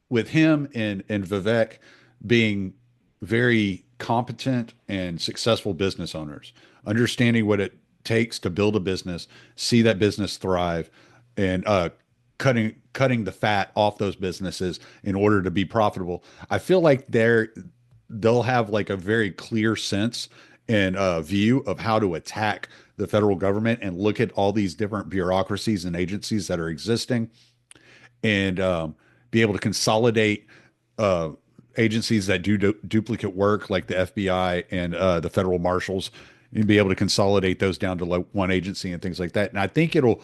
A: with him and Vivek being very competent and successful business owners, understanding what it takes to build a business, see that business thrive, and cutting the fat off those businesses in order to be profitable. I feel like they'll have like a very clear sense and view of how to attack the federal government and look at all these different bureaucracies and agencies that are existing, and be able to consolidate uh, agencies that do duplicate work like the FBI and the federal marshals, and be able to consolidate those down to like one agency and things like that. And I think it'll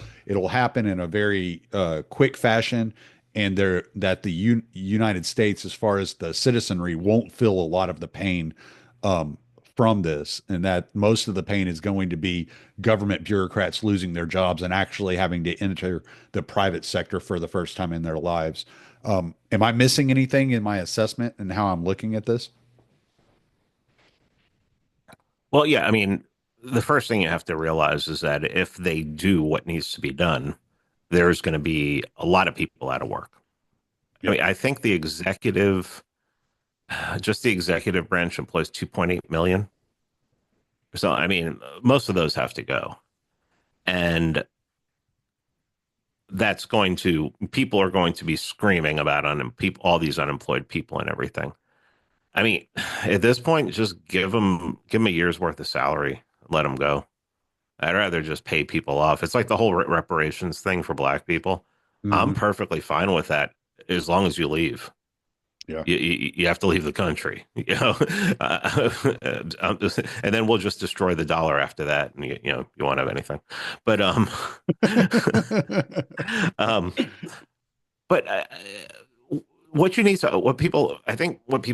A: happen in a very quick fashion, and there that the United States, as far as the citizenry, won't feel a lot of the pain um, from this, and that most of the pain is going to be government bureaucrats losing their jobs and actually having to enter the private sector for the first time in their lives. Am I missing anything in my assessment and how I'm looking at this?
B: Well, yeah, I mean, the first thing you have to realize is that if they do what needs to be done, there's going to be a lot of people out of work. I
A: Yep.
B: mean, I think just the executive branch employs 2.8 million. So, I mean, most of those have to go. And people are going to be screaming about all these unemployed people and everything. I mean, at this point, just give them a year's worth of salary, let them go. I'd rather just pay people off. It's like the whole reparations thing for black people. I'm
A: Hmm.
B: perfectly fine with that as long as you leave.
A: Yeah.
B: You have to leave the country, and then we'll just destroy the dollar after that, and you won't have anything. But um, but what people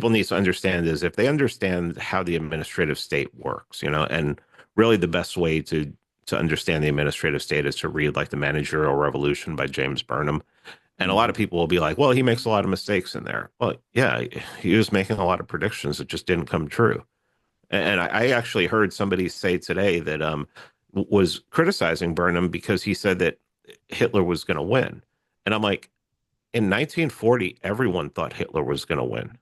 B: need to understand is if they understand how the administrative state works, and really the best way to understand the administrative state is to read like The Managerial Revolution by James Burnham. And a lot
A: Hmm.
B: of people will be like, well, he makes a lot of mistakes in there. Well, yeah, he was making a lot of predictions that just didn't come true. And I actually heard somebody say today that was criticizing Burnham because he said that Hitler was going to win. And I'm like, in 1940, everyone thought Hitler was going to win.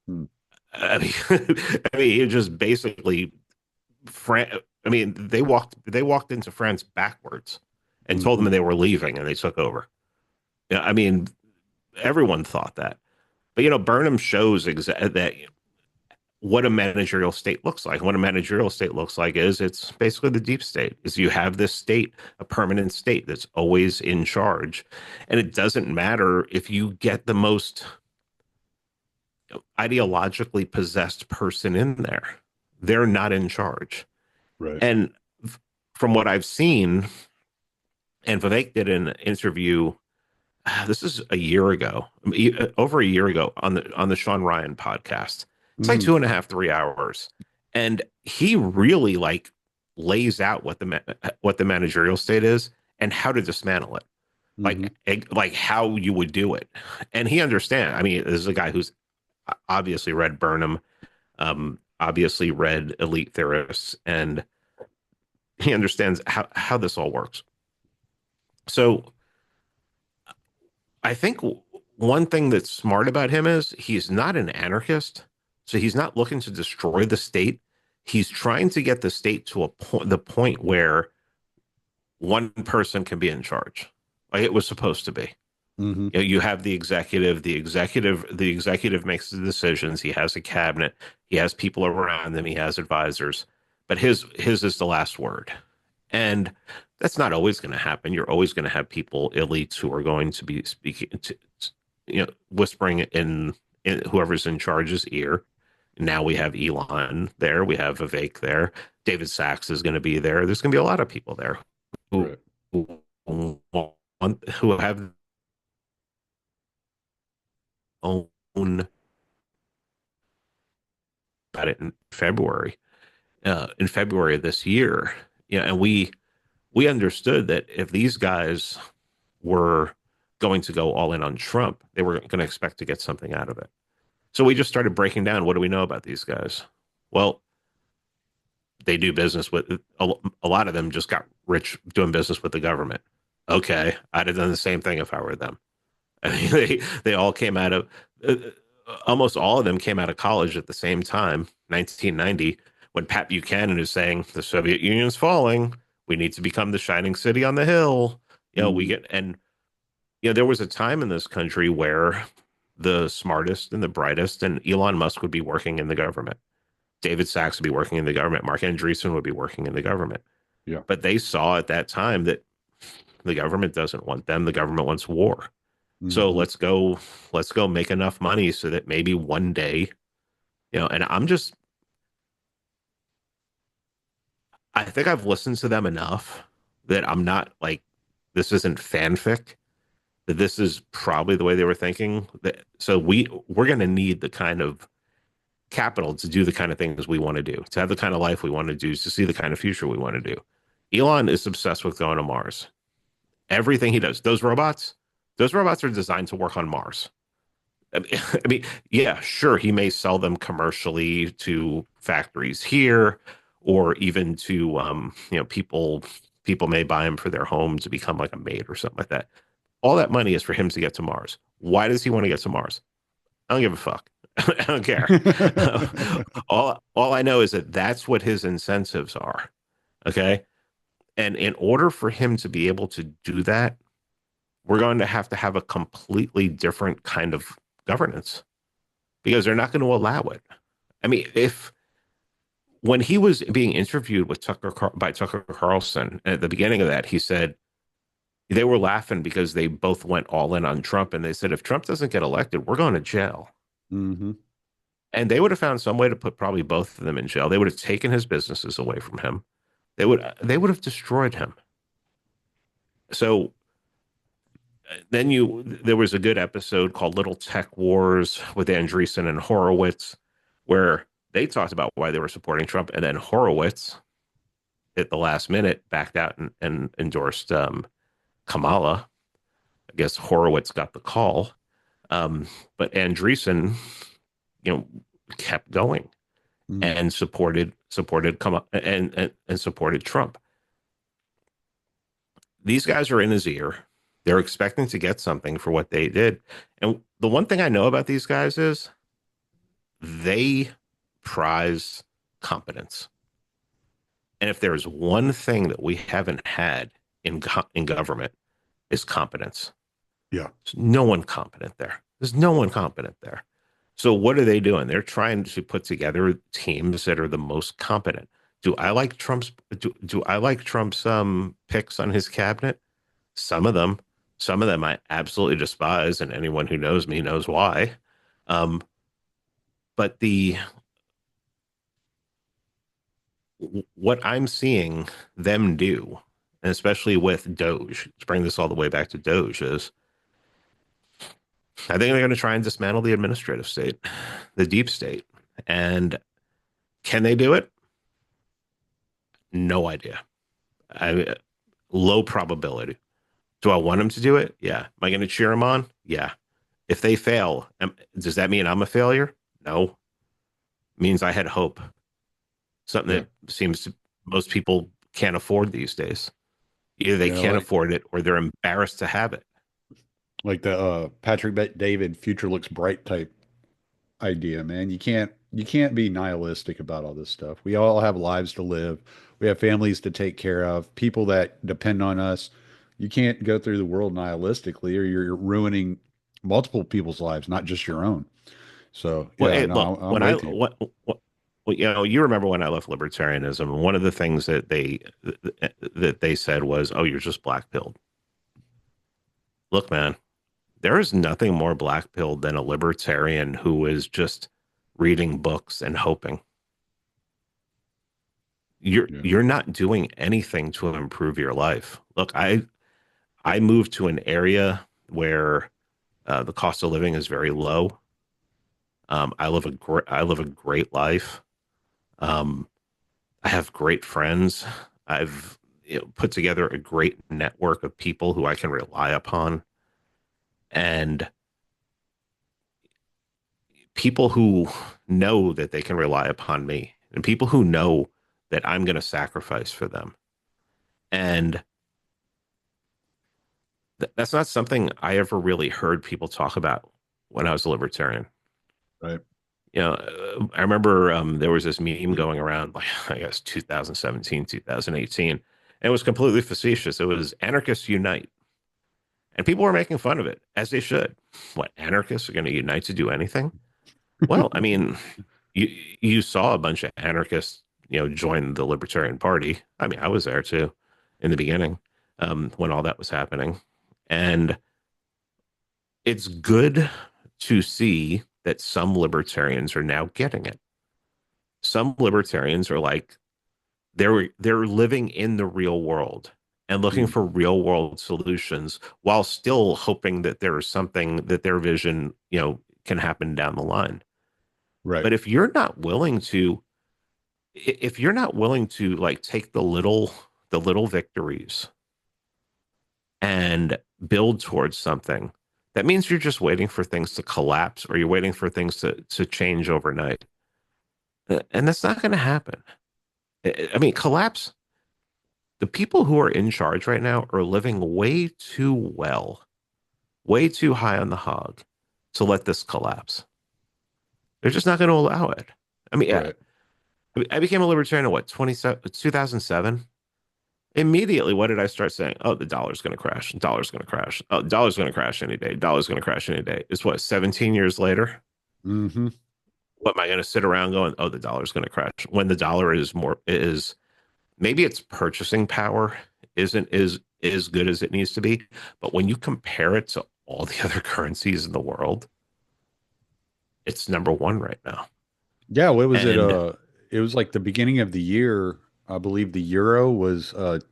A: Hmm.
B: I mean, I mean, he just basically, I mean, they walked into France backwards and told them
A: Hmm.
B: they were leaving, and they took over. Yeah, I mean, everyone thought that. But Burnham shows that what a managerial state looks like. What a managerial state looks like is it's basically the deep state. Is you have this state, a permanent state that's always in charge, and it doesn't matter if you get the most ideologically possessed person in there. They're not in charge.
A: Right.
B: And from what I've seen, and Vivek did an interview. This is a year ago, over a year ago on the Sean Ryan podcast. It's like
A: Hmm.
B: 2.5, 3 hours, and he really like lays out what the managerial state is and how to dismantle it,
A: Hmm.
B: like how you would do it. And he understands. I mean, this is a guy who's obviously read Burnham, obviously read Elite Theorists, and he understands how this all works. So I think one thing that's smart about him is he's not an anarchist. So he's not looking to destroy the state. He's trying to get the state to the point where one person can be in charge. like it was supposed to be.
A: Hmm.
B: You know, you have the executive makes the decisions. He has a cabinet, he has people around him, he has advisors, but his is the last word. And that's not always going to happen. You're always going to have people, elites, who are going to be speaking, whispering in whoever's in charge's ear. Now we have Elon there, we have Vivek there, David Sachs is going to be there. There's going to be a lot of people there who
A: Right.
B: who have own about it in February of this year. Yeah, and we understood that if these guys were going to go all in on Trump, they were going to expect to get something out of it. So we just started breaking down, what do we know about these guys? Well, they do business with a lot of them just got rich doing business with the government. Okay, I'd have done the same thing if I were them. I mean, they all came out of uh, almost all of them came out of college at the same time, 1990, when Pat Buchanan is saying the Soviet Union's falling, we need to become the shining city on the hill. You know, we
A: Mm.
B: get and there was a time in this country where the smartest and the brightest and Elon Musk would be working in the government. David Sachs would be working in the government. Mark Andreessen would be working in the government.
A: Yeah.
B: But they saw at that time that the government doesn't want them. The government wants war. So
A: Hmm.
B: let's go make enough money so that maybe one day, and I think I've listened to them enough that I'm not like, this isn't fanfic, that this is probably the way they were thinking. So we're going to need the kind of capital to do the kind of things we want to do, to have the kind of life we want to do, to see the kind of future we want to do. Elon is obsessed with going to Mars. Everything he does, those robots are designed to work on Mars. I mean, yeah, sure, he may sell them commercially to factories here, or even to people may buy them for their home to become like a maid or something like that. All that money is for him to get to Mars. Why does he want to get to Mars? I don't give a fuck. I don't care. All I know is that that's what his incentives are. Okay, and in order for him to be able to do that, we're going to have a completely different kind of governance because they're not going to allow it. I mean, if when he was being interviewed with by Tucker Carlson at the beginning of that, he said they were laughing because they both went all in on Trump, and they said if Trump doesn't get elected, we're going to jail.
A: Hmm.
B: And they would have found some way to put probably both of them in jail. They would have taken his businesses away from him. They would have destroyed him. So then there was a good episode called Little Tech Wars with Andreessen and Horowitz, where they talked about why they were supporting Trump, and then Horowitz at the last minute backed out and endorsed Kamala. I guess Horowitz got the call, but Andreessen, you know, kept going
A: Mm.
B: and supported Kamala and supported Trump. These guys are in his ear. They're expecting to get something for what they did. And the one thing I know about these guys is they prize competence. And if there's one thing that we haven't had in government is competence.
A: Yeah.
B: There's no one competent there. There's no one competent there. So what are they doing? They're trying to put together teams that are the most competent. Do I like Trump's picks on his cabinet? Some of them, some of them I absolutely despise, and anyone who knows me knows why. Um, but the what I'm seeing them do, and especially with Doge, to bring this all the way back to Doge, is I think they're going to try and dismantle the administrative state, the deep state. And can they do it? No idea. Low probability. Do I want them to do it? Yeah. Am I going to cheer them on? Yeah. If they fail, does that mean I'm a failure? No. It means I had hope. Something
A: Yeah.
B: that seems to most people can't afford these days. Either they
A: Yeah.
B: can't afford it or they're embarrassed to have it.
A: Like the David future looks bright type idea, man. You can't be nihilistic about all this stuff. We all have lives to live. We have families to take care of, people that depend on us. You can't go through the world nihilistically, or you're ruining multiple people's lives, not just your own. So
B: Well,
A: yeah,
B: hey,
A: no,
B: look,
A: I'm with you.
B: well, you remember when I left libertarianism, and one of the things that they said was, "Oh, you're just black pilled." Look, man, there is nothing more black pilled than a libertarian who is just reading books and hoping.
A: Yeah.
B: You're not doing anything to improve your life. Look, I moved to an area where the cost of living is very low. I live a great life. Um, I have great friends. I've put together a great network of people who I can rely upon, and people who know that they can rely upon me, and people who know that I'm going to sacrifice for them. And that's not something I ever really heard people talk about when I was a libertarian.
A: Right.
B: I remember there was this meme going around, like I guess 2017, 2018, and it was completely facetious. It was anarchists unite, and people were making fun of it, as they should. What, anarchists are going to unite to do anything? Well, I mean, you you saw a bunch of anarchists, join the Libertarian Party. I mean, I was there too in the beginning, when all that was happening, and it's good to see that some libertarians are now getting it. Some libertarians are like they're living in the real world and looking
A: Mm,
B: for real world solutions while still hoping that there is something that their vision, can happen down the line.
A: right.
B: But if you're not willing to like take the little victories and build towards something, that means you're just waiting for things to collapse, or you're waiting for things to change overnight. And that's not going to happen. I mean, collapse. The people who are in charge right now are living way too well, way too high on the hog to let this collapse. They're just not going to allow it. I mean,
A: Right.
B: I became a libertarian in what, 2007? Immediately, what did I start saying? Oh, the dollar's going to crash. The dollar's going to crash. Oh, the dollar's going to crash any day. The dollar's going to crash any day. It's what, 17 years later?
A: Hmm.
B: What am I going to sit around going, oh, the dollar's going to crash when the dollar is maybe its purchasing power isn't as good as it needs to be, but when you compare it to all the other currencies in the world, it's number one right now.
A: Yeah. What was it?
B: And
A: It was like the beginning of the year. I believe the euro was like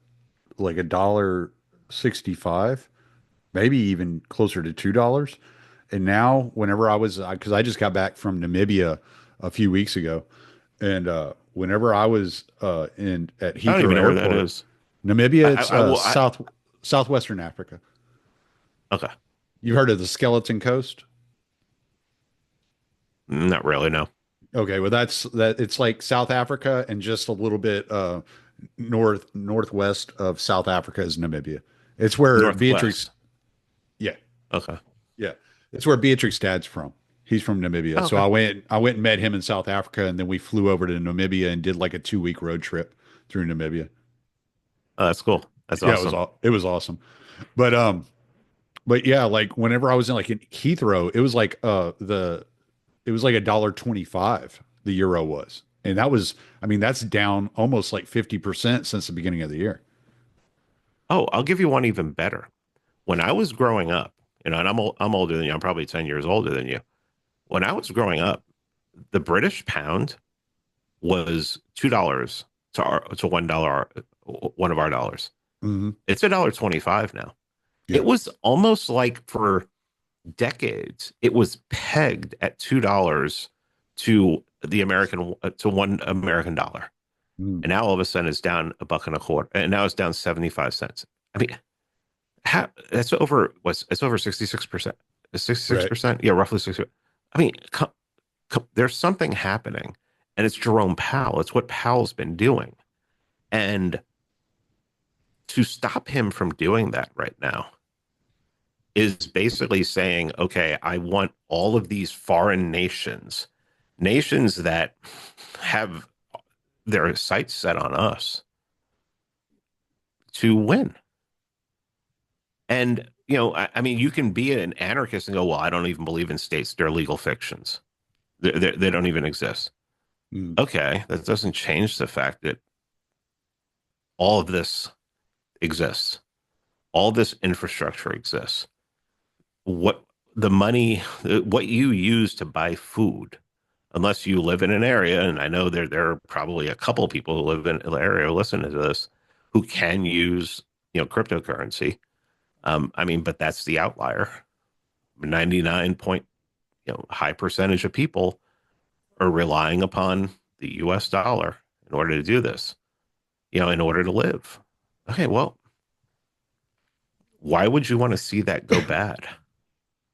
A: $1.65, maybe even closer to $2. And now, whenever because I just got back from Namibia a few weeks ago, and whenever I was in at
B: I don't even
A: Heathrow
B: know where that
A: Airport,
B: is.
A: Namibia, it's
B: I
A: southwestern Africa.
B: okay,
A: You've heard of the Skeleton Coast?
B: not really. No,
A: Okay, well that's that. It's like South Africa and just a little bit northwest of South Africa is Namibia. It's where Beatrix.
B: northwest.
A: Yeah,
B: Okay,
A: yeah, it's where Beatrix dad's from. He's from Namibia.
B: oh,
A: So
B: okay.
A: I went and met him in South Africa, and then we flew over to Namibia and did like a 2 week road trip through Namibia.
B: Oh, that's cool. That's
A: Yeah,
B: awesome.
A: it was awesome. But but yeah, like whenever I was in like in Heathrow, it was like $1.25 the euro was. And that was, I mean, that's down almost like 50% since the beginning of the year.
B: Oh, I'll give you one even better. When I was growing up, and I'm older than you. I'm probably 10 years older than you. When I was growing up, the British pound was $2 to $1, one of our dollars.
A: Hmm.
B: It's $1.25 now.
A: Yeah.
B: It was almost like for decades, it was pegged at $2 to the American to one American dollar.
A: Mm.
B: And now all of a sudden it's down a buck and a quarter. And now it's down 75 cents. I mean, that's over what's it's over 66%.
A: Right.
B: 66%? Yeah, roughly 60. I mean, there's something happening, and it's Jerome Powell. It's what Powell's been doing. And to stop him from doing that right now is basically saying, okay, I want all of these foreign nations that have their sights set on us to win. And, I mean, you can be an anarchist and go, well, I don't even believe in states. They're legal fictions. They don't even exist.
A: Mm,
B: Okay, that doesn't change the fact that all of this exists. All this infrastructure exists. What the money, what you use to buy food, unless you live in an area, and I know there are probably a couple of people who live in the area listening to this who can use, cryptocurrency. I mean, but that's the outlier. 99 point, high percentage of people are relying upon the US dollar in order to do this, in order to live. Okay, well, why would you want to see that go bad?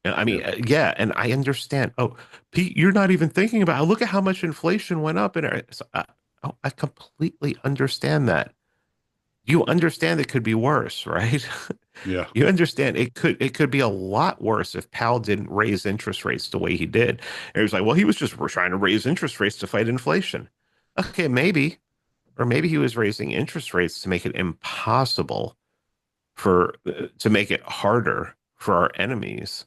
B: I
A: yeah.
B: mean, yeah, and I understand. Oh, Pete, you're not even thinking about it. Look at how much inflation went up, and so I completely understand that. You understand it could be worse, right?
A: Yeah.
B: You understand it could be a lot worse if Powell didn't raise interest rates the way he did. And he was like, well, he was just trying to raise interest rates to fight inflation. Okay, maybe, or maybe he was raising interest rates to make it impossible to make it harder for our enemies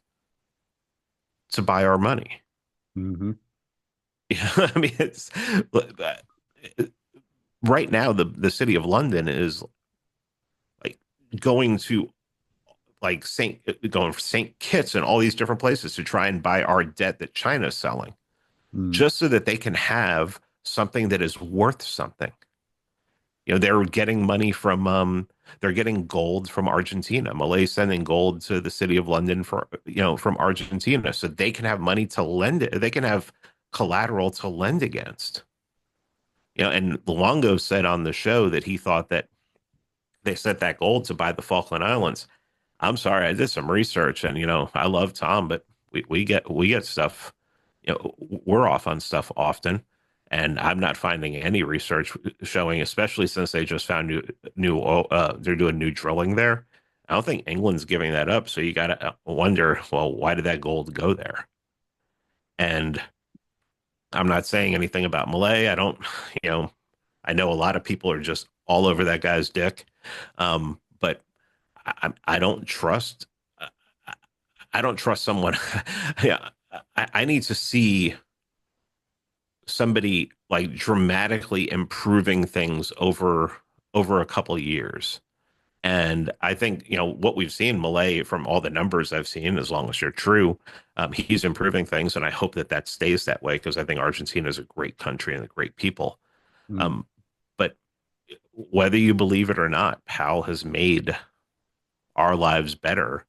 B: to buy our money.
A: Hmm.
B: Yeah, I mean, it's right now the city of London is like going to like Saint going for Saint Kitts and all these different places to try and buy our debt that China's selling,
A: Mm,
B: just so that they can have something that is worth something. They're getting money from they're getting gold from Argentina. Malay's sending gold to the city of London from Argentina, so they can have money to lend it. They can have collateral to lend against. And Luongo said on the show that he thought that they sent that gold to buy the Falkland Islands. I'm sorry, I did some research, and I love Tom, but we get stuff. We're off on stuff often, and I'm not finding any research showing, especially since they just found they're doing new drilling there. I don't think England's giving that up, so you got to wonder, well, why did that gold go there? And I'm not saying anything about Malay. I don't, you know, I know a lot of people are just all over that guy's dick, but I don't trust. I don't trust someone. Yeah, I need to see somebody like dramatically improving things over a couple of years. And I think, what we've seen, Malay, from all the numbers I've seen, as long as they're true, he's improving things. And I hope that that stays that way because I think Argentina is a great country and a great people.
A: mm,
B: Um, but whether you believe it or not, Powell has made our lives better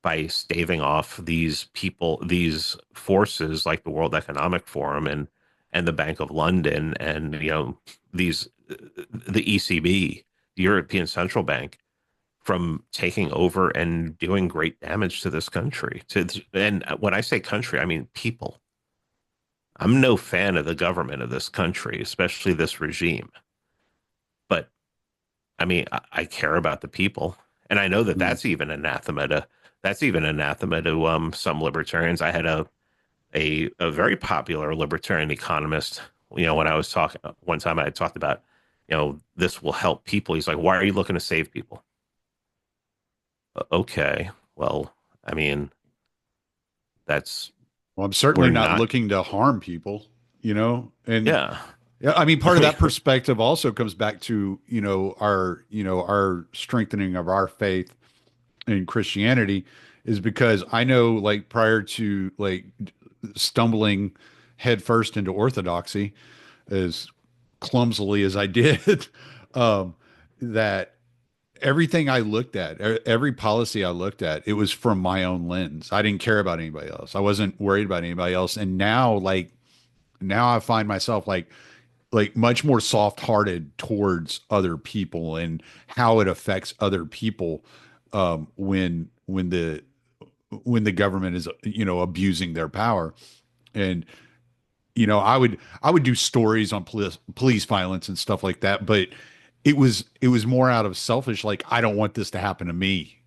B: by staving off these people, these forces like the World Economic Forum and the Bank of London and these the ECB, the European Central Bank, from taking over and doing great damage to this country. And when I say country, I mean people. I'm no fan of the government of this country, especially this regime. But I mean, I care about the people, and I know that
A: mm.
B: that's even anathema to some libertarians. I had a very popular libertarian economist. When I was talking one time, I talked about this will help people. He's like, "Why are you looking to save people?" Okay, well, I mean, that's
A: Well, I'm
B: we're
A: certainly not
B: not.
A: looking to harm people, and
B: Yeah,
A: yeah, I mean, part
B: I
A: of
B: mean,
A: that perspective also comes back to, our strengthening of our faith in Christianity is because I know, like, prior to like stumbling headfirst into orthodoxy as clumsily as I did, um, that everything I looked at, every policy I looked at, it was from my own lens. I didn't care about anybody else. I wasn't worried about anybody else. And now, like, now I find myself like much more soft-hearted towards other people and how it affects other people, when the government is, abusing their power. And I would do stories on police violence and stuff like that, but it was more out of selfish, like, I don't want this to happen to me,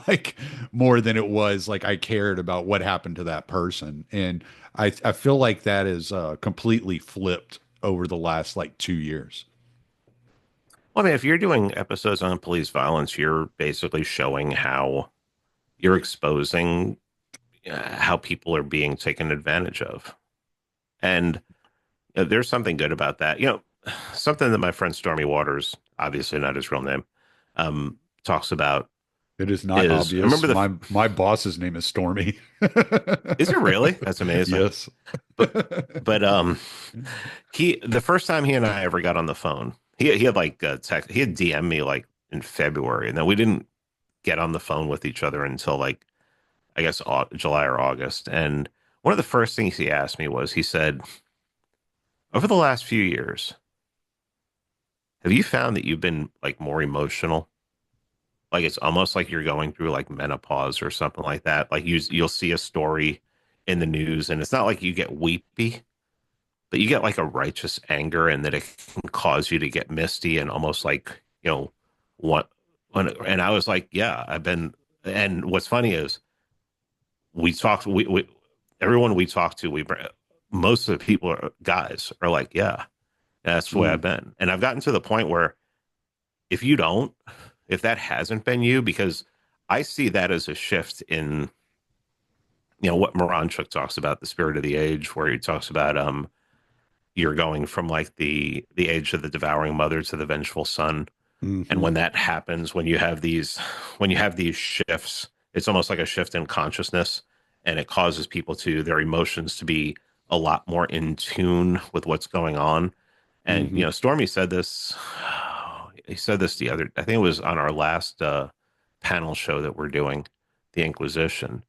A: like, more than it was like I cared about what happened to that person. And I feel like that is completely flipped over the last like 2 years.
B: Well, I mean, if you're doing episodes on police violence, you're basically showing how you're exposing how people are being taken advantage of. And there's something good about that. Something that my friend Stormy Waters, obviously not his real name, talks about
A: It is not
B: is I remember
A: obvious. My boss's name is Stormy.
B: is it really? That's amazing.
A: Yes.
B: But but he the first time he and I ever got on the phone, he had like text he had DM me like in February, and then we didn't get on the phone with each other until like I guess July or August. And one of the first things he asked me was he said, over the last few years, have you found that you've been like more emotional? Like it's almost like you're going through like menopause or something like that. Like you'll see a story in the news and it's not like you get weepy, but you get like a righteous anger and that it can cause you to get misty and almost like, what and I was like, yeah, I've been and what's funny is we talked we everyone we talked to, we most of the people are guys are like, yeah, that's the way I've
A: Mm,
B: been. And I've gotten to the point where if you don't, if that hasn't been you, because I see that as a shift in, what Moranchuk talks about, the spirit of the age, where he talks about you're going from like the age of the devouring mother to the vengeful son. And
A: hmm
B: when that happens, when you have these shifts, it's almost like a shift in consciousness, and it causes people to their emotions to be a lot more in tune with what's going on. And
A: hmm
B: Stormy said this. He said this the other. I think it was on our last panel show that we're doing, the Inquisition.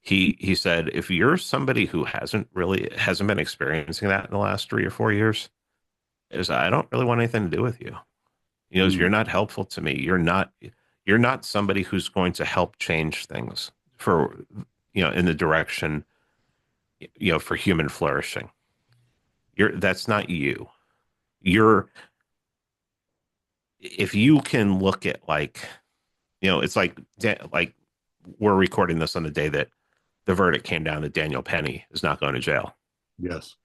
B: He said if you're somebody who hasn't been experiencing that in the last 3 or 4 years, is I don't really want anything to do with you. You're
A: mm,
B: not helpful to me. You're not somebody who's going to help change things for in the direction for human flourishing. That's not you. You're If you can look at like it's like we're recording this on the day that the verdict came down that Daniel Penny is not going to jail.
A: yes.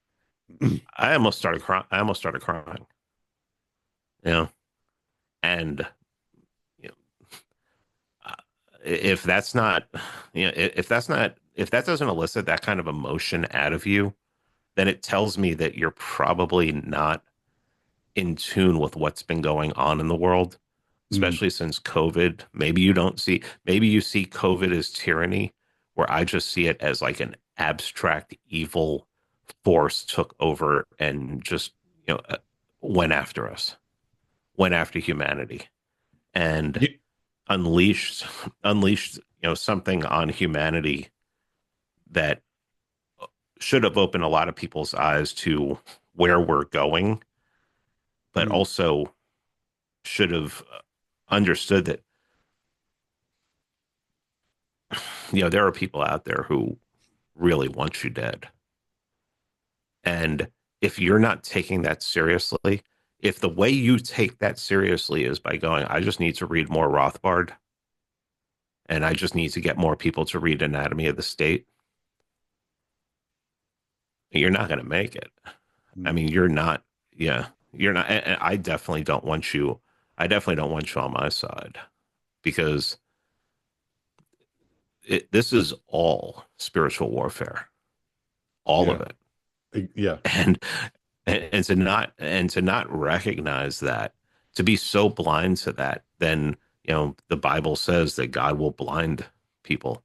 B: I almost started crying. You know, and you know, if that's not, if that doesn't elicit that kind of emotion out of you, then it tells me that you're probably not in tune with what's been going on in the world,
A: Mm,
B: especially since COVID. Maybe you see COVID as tyranny, where I just see it as like an abstract evil force took over and just, went after us, went after humanity and
A: y-
B: unleashed, something on humanity that should have opened a lot of people's eyes to where we're going, but
A: mm,
B: also should have understood that there are people out there who really want you dead. And if you're not taking that seriously, if the way you take that seriously is by going, I just need to read more Rothbard and I just need to get more people to read Anatomy of the State, you're not going to make it. I
A: mm.
B: mean, you're not, yeah, you're not. And I definitely don't want you, I definitely don't want you on my side because this is all spiritual warfare, all of
A: Yeah.
B: it.
A: Yeah.
B: And and to not recognize that, to be so blind to that, then the Bible says that God will blind people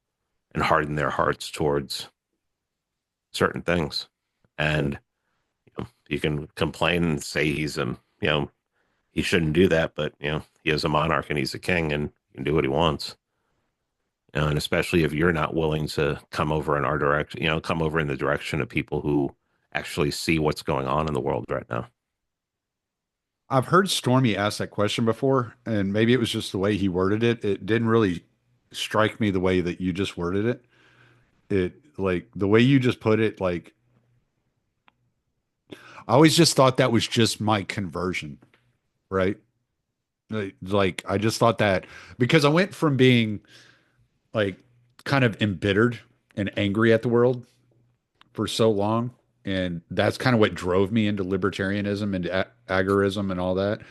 B: and harden their hearts towards certain things.
A: Yeah.
B: And you can complain and say he shouldn't do that, but he is a monarch and he's a king and he can do what he wants. And especially if you're not willing to come over in our direction, come over in the direction of people who actually see what's going on in the world right now.
A: I've heard Stormy ask that question before, and maybe it was just the way he worded it. It didn't really strike me the way that you just worded it. It like the way you just put it, like I always just thought that was just my conversion, right? Like I just thought that because I went from being like kind of embittered and angry at the world for so long, and that's kind of what drove me into libertarianism and agorism and all that.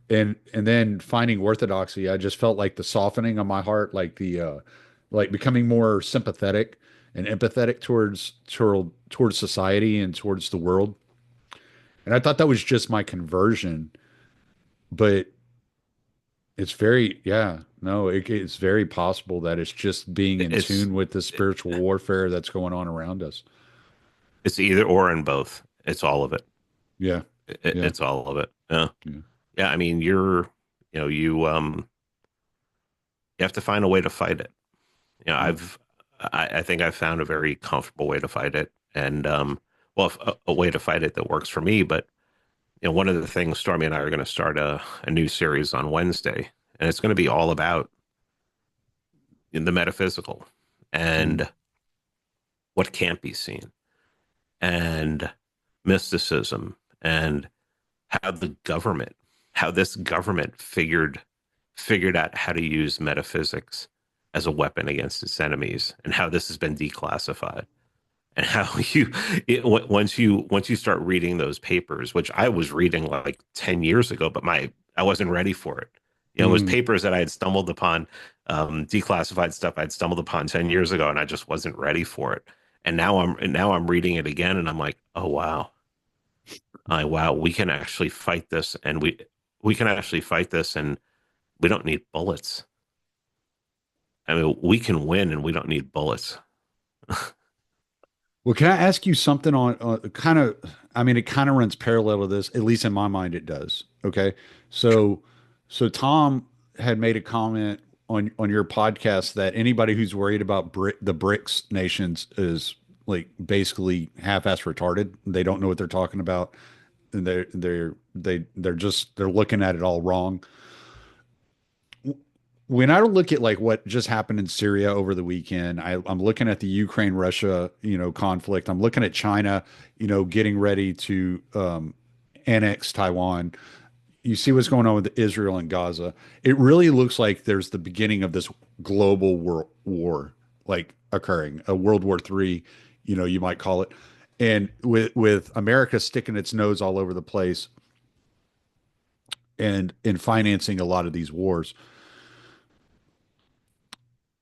A: And then finding orthodoxy, I just felt like the softening of my heart, like the like becoming more sympathetic and empathetic towards society and towards the world. And I thought that was just my conversion, but it's very, yeah, no, it's very possible that it's just being in
B: It's
A: tune with the spiritual warfare that's going on around us.
B: it's either or in both. It's all of it.
A: Yeah, yeah,
B: It's all of it. Yeah.
A: yeah.
B: Yeah. I mean, you have to find a way to fight it.
A: Yeah.
B: I think I've found a very comfortable way to fight it, and well, a way to fight it that works for me. But one of the things Stormy and I are going to start a new series on Wednesday, and it's going to be all about the metaphysical
A: Mm.
B: and what can't be seen, and mysticism, and how how this government figured out how to use metaphysics as a weapon against its enemies, and how this has been declassified, and how once you start reading those papers, which I was reading like 10 years ago, but my I wasn't ready for it. It was
A: Mm.
B: papers that I had stumbled upon, declassified stuff I'd stumbled upon 10 years ago, and I just wasn't ready for it. And now I'm reading it again, and I'm like, oh wow, wow, we can actually fight this, and we can actually fight this, and we don't need bullets. I mean, we can win, and we don't need bullets.
A: Well, can I ask you something on kind of, I mean, it kind of runs parallel to this, at least in my mind, it does. Okay. So, so Tom had made a comment on your podcast that anybody who's worried about the BRICS nations is like basically half-ass retarded. They don't know what they're talking about, and they're looking at it all wrong. When I look at like what just happened in Syria over the weekend, I'm looking at the Ukraine Russia, conflict. I'm looking at China, getting ready to annex Taiwan. You see what's going on with Israel and Gaza. It really looks like there's the beginning of this global war, like occurring, a World War III, you might call it. And with America sticking its nose all over the place and in financing a lot of these wars,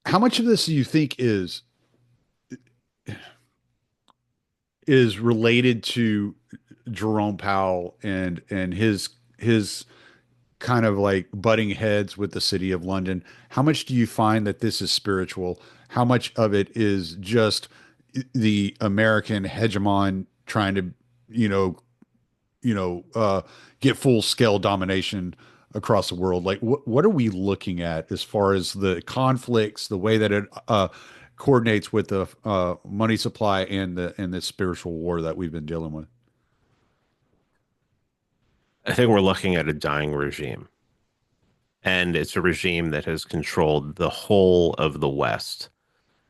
A: how much of this do you think is related to Jerome Powell and his kind of like butting heads with the city of London? How much do you find that this is spiritual? How much of it is just the American hegemon trying to, you know, get full scale domination across the world? Like, what are we looking at as far as the conflicts, the way that it coordinates with the money supply and the spiritual war that we've been dealing with?
B: I think we're looking at a dying regime, and it's a regime that has controlled the whole of the West.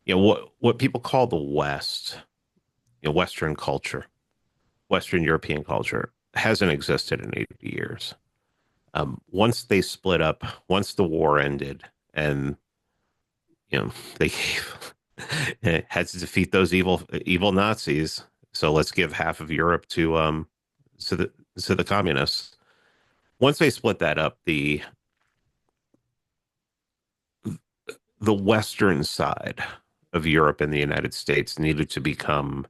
B: What people call the West, Western culture, Western European culture, hasn't existed in 80 years. Once they split up, once the war ended, and they had to defeat those evil Nazis. So let's give half of Europe to the communists. Once they split that up, the western side of Europe and the United States needed to become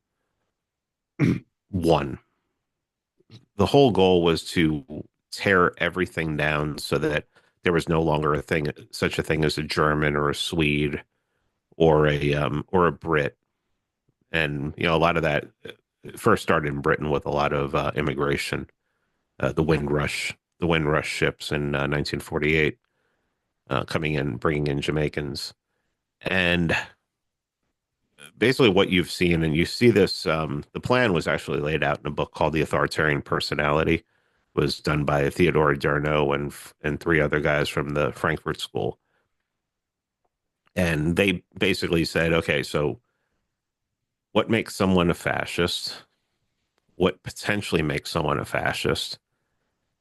B: one. The whole goal was to tear everything down so that there was no longer such a thing as a German or a Swede or a Brit. And a lot of that first started in Britain with a lot of immigration, the Windrush ships in 1948, coming in, bringing in Jamaicans, and basically what you've seen, and you see this. The plan was actually laid out in a book called The Authoritarian Personality. It was done by Theodore Adorno and three other guys from the Frankfurt School, and they basically said, okay, so what makes someone a fascist? What potentially makes someone a fascist?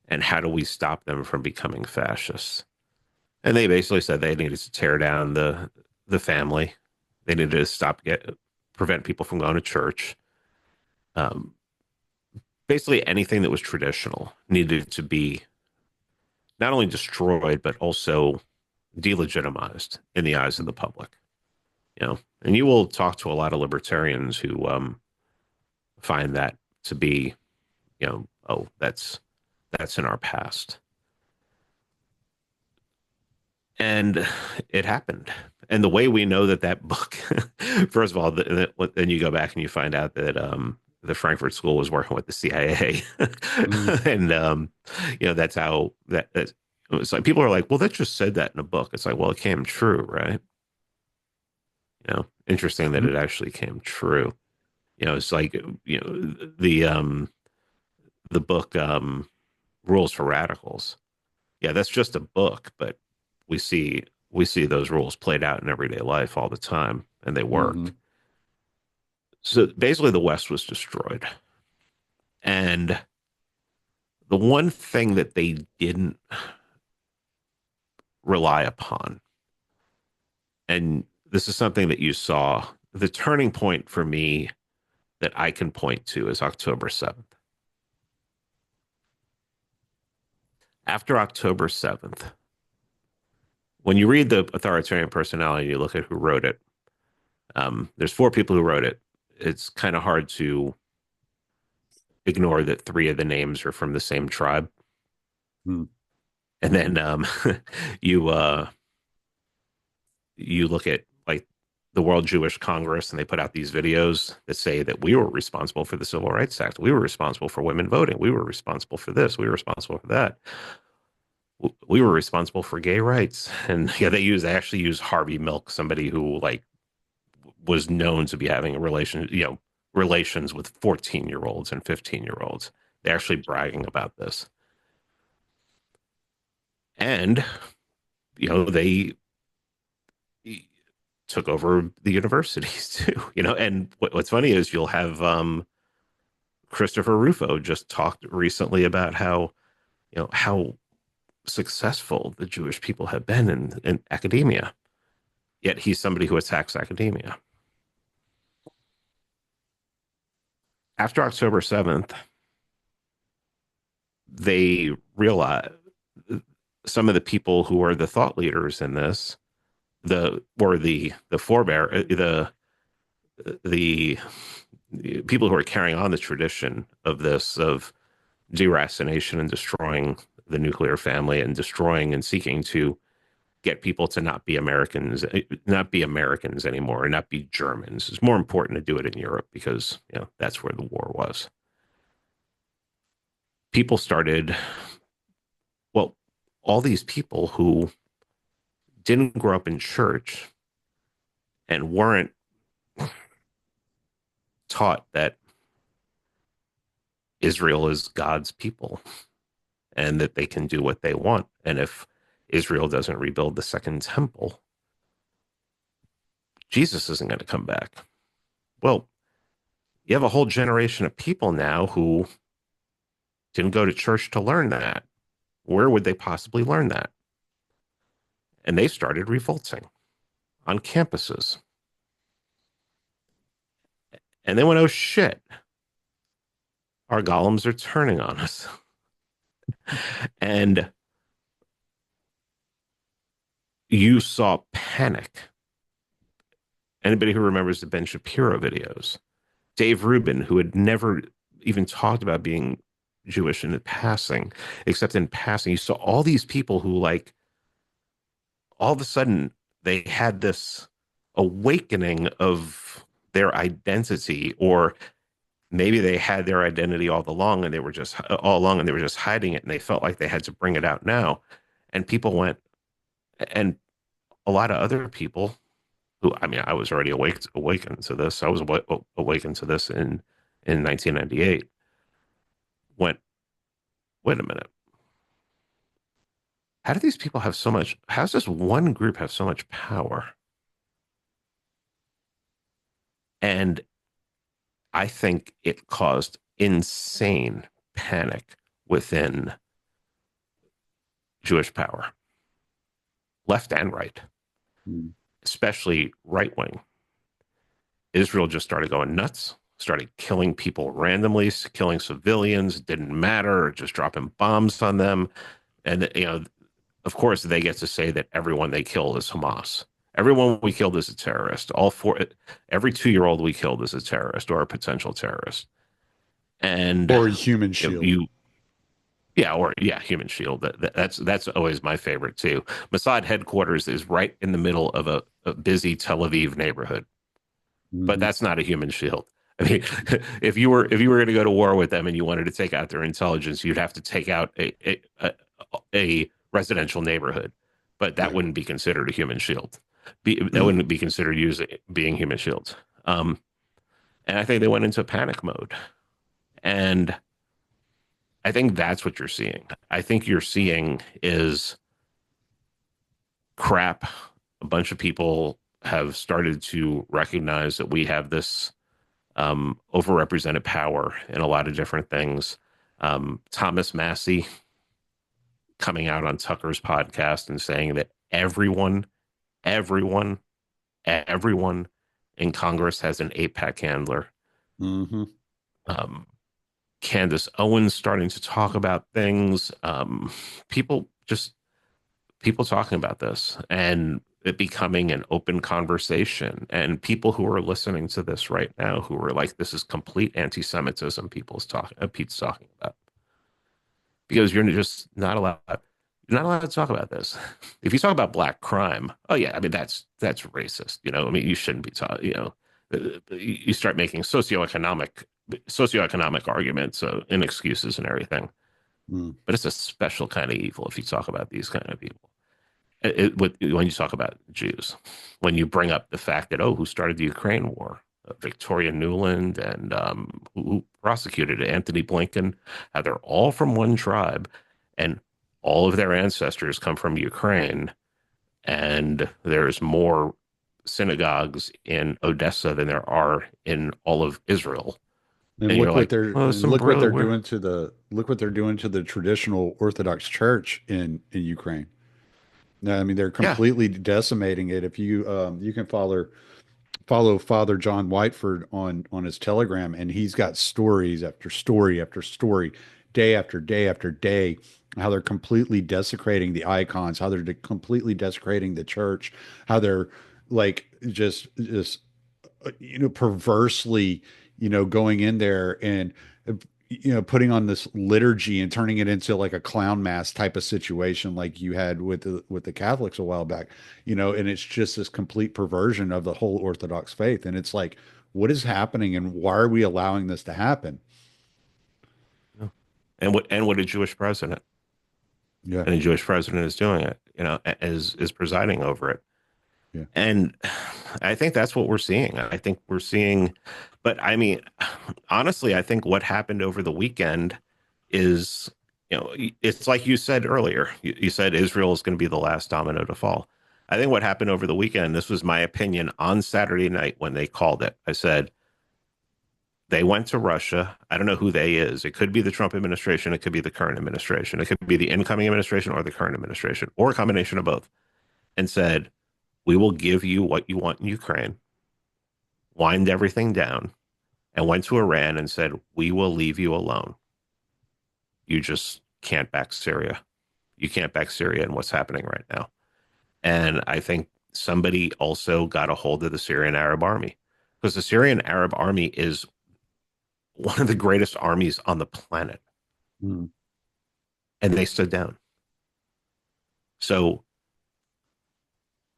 B: And how do we stop them from becoming fascists? And they basically said they needed to tear down the family. They needed to prevent people from going to church. Um, Basically, anything that was traditional needed to be not only destroyed, but also delegitimized in the eyes of the public. You know, and you will talk to a lot of libertarians who find that to be, oh, that's in our past, and it happened. And the way we know that that book, first of all, then you go back and you find out that the Frankfurt School was working with the CIA,
A: Mm-hmm.
B: and that's how that. It's like people are like, well, that just said that in a book. It's like, well, it came true, right? Interesting that it actually came true. It's like the book Rules for Radicals. Yeah, that's just a book, but we see we see those rules played out in everyday life all the time, and they
A: Mm-hmm.
B: work. So basically, the West was destroyed, and the one thing that they didn't rely upon, and this is something that you saw, the turning point for me that I can point to is October 7th. After October 7th, when you read the authoritarian personality, you look at who wrote it. There's four people who wrote it. It's kind of hard to ignore that three of the names are from the same tribe.
A: Mm-hmm.
B: And then you you look at like the World Jewish Congress, and they put out these videos that say that we were responsible for the Civil Rights Act, we were responsible for women voting, we were responsible for this, we were responsible for that, we were responsible for gay rights. And yeah, they actually use Harvey Milk, somebody who like was known to be having a relations with 14-year-olds and 15-year-olds. They're actually bragging about this. And they took over the universities too. And what's funny is you'll have Christopher Rufo just talked recently about how successful the Jewish people have been in academia. Yet he's somebody who attacks academia. After October 7th, they realize some of the people who are the thought leaders in this, the forebear, the people who are carrying on the tradition of this, of deracination and destroying the nuclear family and destroying and seeking to get people to not be Americans anymore, and not be Germans. It's more important to do it in Europe because that's where the war was. People started, well, all these people who didn't grow up in church and weren't taught that Israel is God's people and that they can do what they want. And if Israel doesn't rebuild the second temple, Jesus isn't going to come back. Well, you have a whole generation of people now who didn't go to church to learn that. Where would they possibly learn that? And they started revolting on campuses. And they went, oh shit, our golems are turning on us. And you saw panic. Anybody who remembers the Ben Shapiro videos, Dave Rubin, who had never even talked about being Jewish in passing, except in passing, you saw all these people who, like, all of a sudden they had this awakening of their identity, or maybe they had their identity all along and they were just hiding it, and they felt like they had to bring it out now. And people went, and a lot of other people who, I mean, I was already awakened to this. I was awakened to this in 1998. Went, wait a minute. How do these people have so much? How does this one group have so much power? And I think it caused insane panic within Jewish power, left and right, especially right wing. Israel just started going nuts, started killing people randomly, killing civilians, didn't matter, just dropping bombs on them. And of course, they get to say that everyone they kill is Hamas. Everyone we killed is a terrorist. Every 2-year-old we killed is a terrorist or a potential terrorist. And
A: Or a human shield.
B: you, yeah, or yeah, human shield. That's always my favorite too. Mossad headquarters is right in the middle of a busy Tel Aviv neighborhood, but
A: Hmm.
B: that's not a human shield. I mean, if you were going to go to war with them and you wanted to take out their intelligence, you'd have to take out a residential neighborhood, but that
A: Yeah.
B: wouldn't be considered a human shield. That wouldn't be considered being human shields. And I think they went into panic mode, and I think that's what you're seeing. I think you're seeing is crap. A bunch of people have started to recognize that we have this overrepresented power in a lot of different things. Thomas Massey coming out on Tucker's podcast and saying that everyone, everyone in Congress has an APAC handler.
A: Hmm.
B: Um, Candace Owens starting to talk about things. People just people talking about this and it becoming an open conversation. And people who are listening to this right now who are like, this is complete anti-Semitism. Pete's talking about because you're just not allowed. You're not allowed to talk about this. If you talk about black crime, oh yeah, I mean that's racist. I mean you shouldn't be talking. You start making socioeconomic arguments and excuses and everything.
A: Mm.
B: But it's a special kind of evil if you talk about these kind of people. When you talk about Jews, when you bring up the fact that who started the Ukraine war? Victoria Nuland and who prosecuted it, Anthony Blinken, how they're all from one tribe, and all of their ancestors come from Ukraine, and there's more synagogues in Odessa than there are in all of Israel.
A: And
B: And you're
A: look what
B: like,
A: they're
B: well,
A: and
B: some
A: look what
B: really
A: they're
B: weird.
A: doing to the traditional Orthodox Church in Ukraine. No, I mean they're
B: Yeah,
A: completely decimating it. If you can follow Father John Whiteford on his Telegram, and he's got stories after story after story, day after day after day, how they're completely desecrating the icons, how they're completely desecrating the church, how they're like perversely, going in there and putting on this liturgy and turning it into like a clown mass type of situation like you had with the Catholics a while back, and it's just this complete perversion of the whole Orthodox faith. And it's like, what is happening and why are we allowing this to happen?
B: and what a Jewish president
A: Yeah,
B: and a Jewish president is doing it, is presiding over it.
A: yeah.
B: And I think that's what we're seeing. I think we're seeing, but I mean, honestly, I think what happened over the weekend is, it's like you said earlier. You said Israel is going to be the last domino to fall. I think what happened over the weekend, this was my opinion on Saturday night when they called it. I said, they went to Russia. I don't know who they is. It could be the Trump administration. It could be the current administration. It could be the incoming administration or the current administration or a combination of both and said, we will give you what you want in Ukraine, wind everything down, and went to Iran and said, we will leave you alone. You just can't back Syria. You can't back Syria and what's happening right now. And I think somebody also got a hold of the Syrian Arab army because the Syrian Arab army is one of the greatest armies on the planet.
A: Mm.
B: And they stood down. So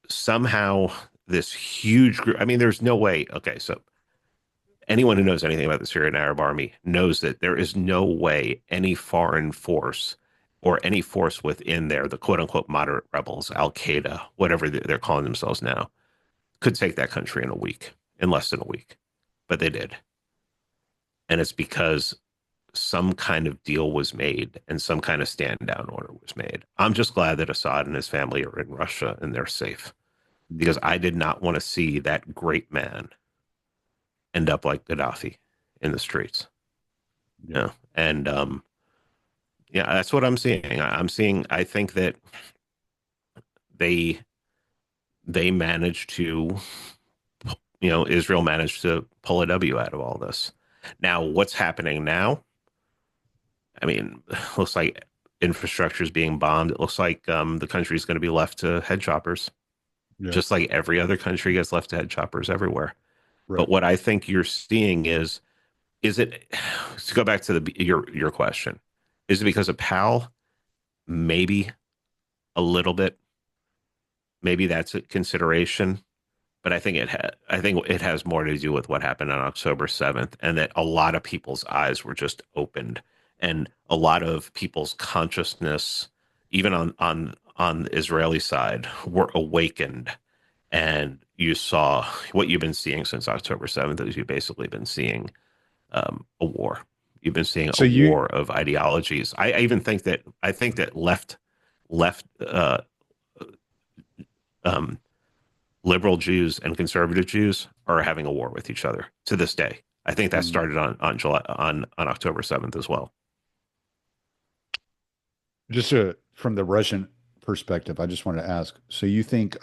B: somehow this huge group, I mean, there's no way. Okay, so anyone who knows anything about the Syrian Arab army knows that there is no way any foreign force or any force within there, the quote unquote moderate rebels, Al Qaeda, whatever they're calling themselves now, could take that country in a week, in less than a week. But they did. And it's because some kind of deal was made and some kind of stand down order was made. I'm just glad that Assad and his family are in Russia and they're safe because I did not want to see that great man end up like Gaddafi in the streets.
A: Yeah.
B: Yeah. And yeah, that's what I'm seeing. I'm seeing, I think that they managed to, Israel managed to pull a W out of all this. Now, what's happening now? I mean, looks like infrastructure is being bombed. It looks like the country is going to be left to head choppers,
A: Yeah.
B: just like every other country gets left to head choppers everywhere.
A: Right.
B: But what I think you're seeing is it to go back to your question, is it because of Powell? Maybe a little bit. Maybe that's a consideration. But I think it has more to do with what happened on October 7th, and that a lot of people's eyes were just opened, and a lot of people's consciousness, even on the Israeli side, were awakened. And you saw what you've been seeing since October 7th is you've basically been seeing a war. You've been seeing
A: So
B: a
A: you
B: war of ideologies. I even think that left um, liberal Jews and conservative Jews are having a war with each other to this day. I think that
A: mm,
B: started on October 7th as well.
A: just from the Russian perspective, I just want to ask, so you think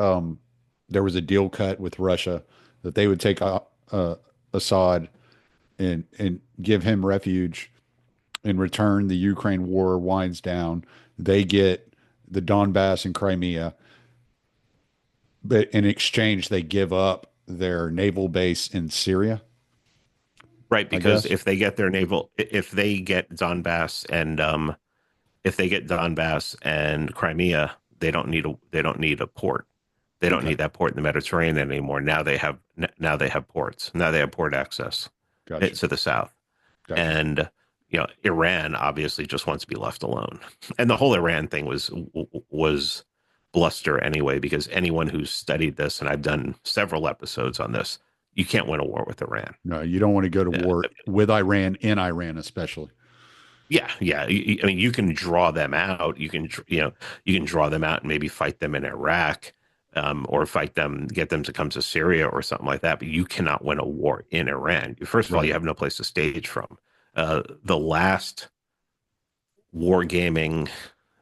A: there was a deal cut with Russia that they would take Assad and give him refuge. In return, the Ukraine war winds down. They get the Donbass and Crimea, but in exchange, they give up their naval base in Syria,
B: Right,
A: I
B: because
A: guess.
B: if they get Donbass and if they get Donbass and Crimea, they don't need a port. They don't
A: Okay.
B: need that port in the Mediterranean anymore. Now they have ports. Now they have port access
A: Gotcha.
B: to the south.
A: Gotcha.
B: And Iran obviously just wants to be left alone. And the whole Iran thing was bluster anyway, because anyone who's studied this, and I've done several episodes on this, you can't win a war with Iran.
A: No, you don't want to go to
B: Yeah,
A: war with Iran in Iran, especially.
B: yeah. I mean, you can draw them out. You can draw them out and maybe fight them in Iraq, or fight them, get them to come to Syria or something like that. But you cannot win a war in Iran. First of all, you
A: Right.
B: have no place to stage from. The last wargaming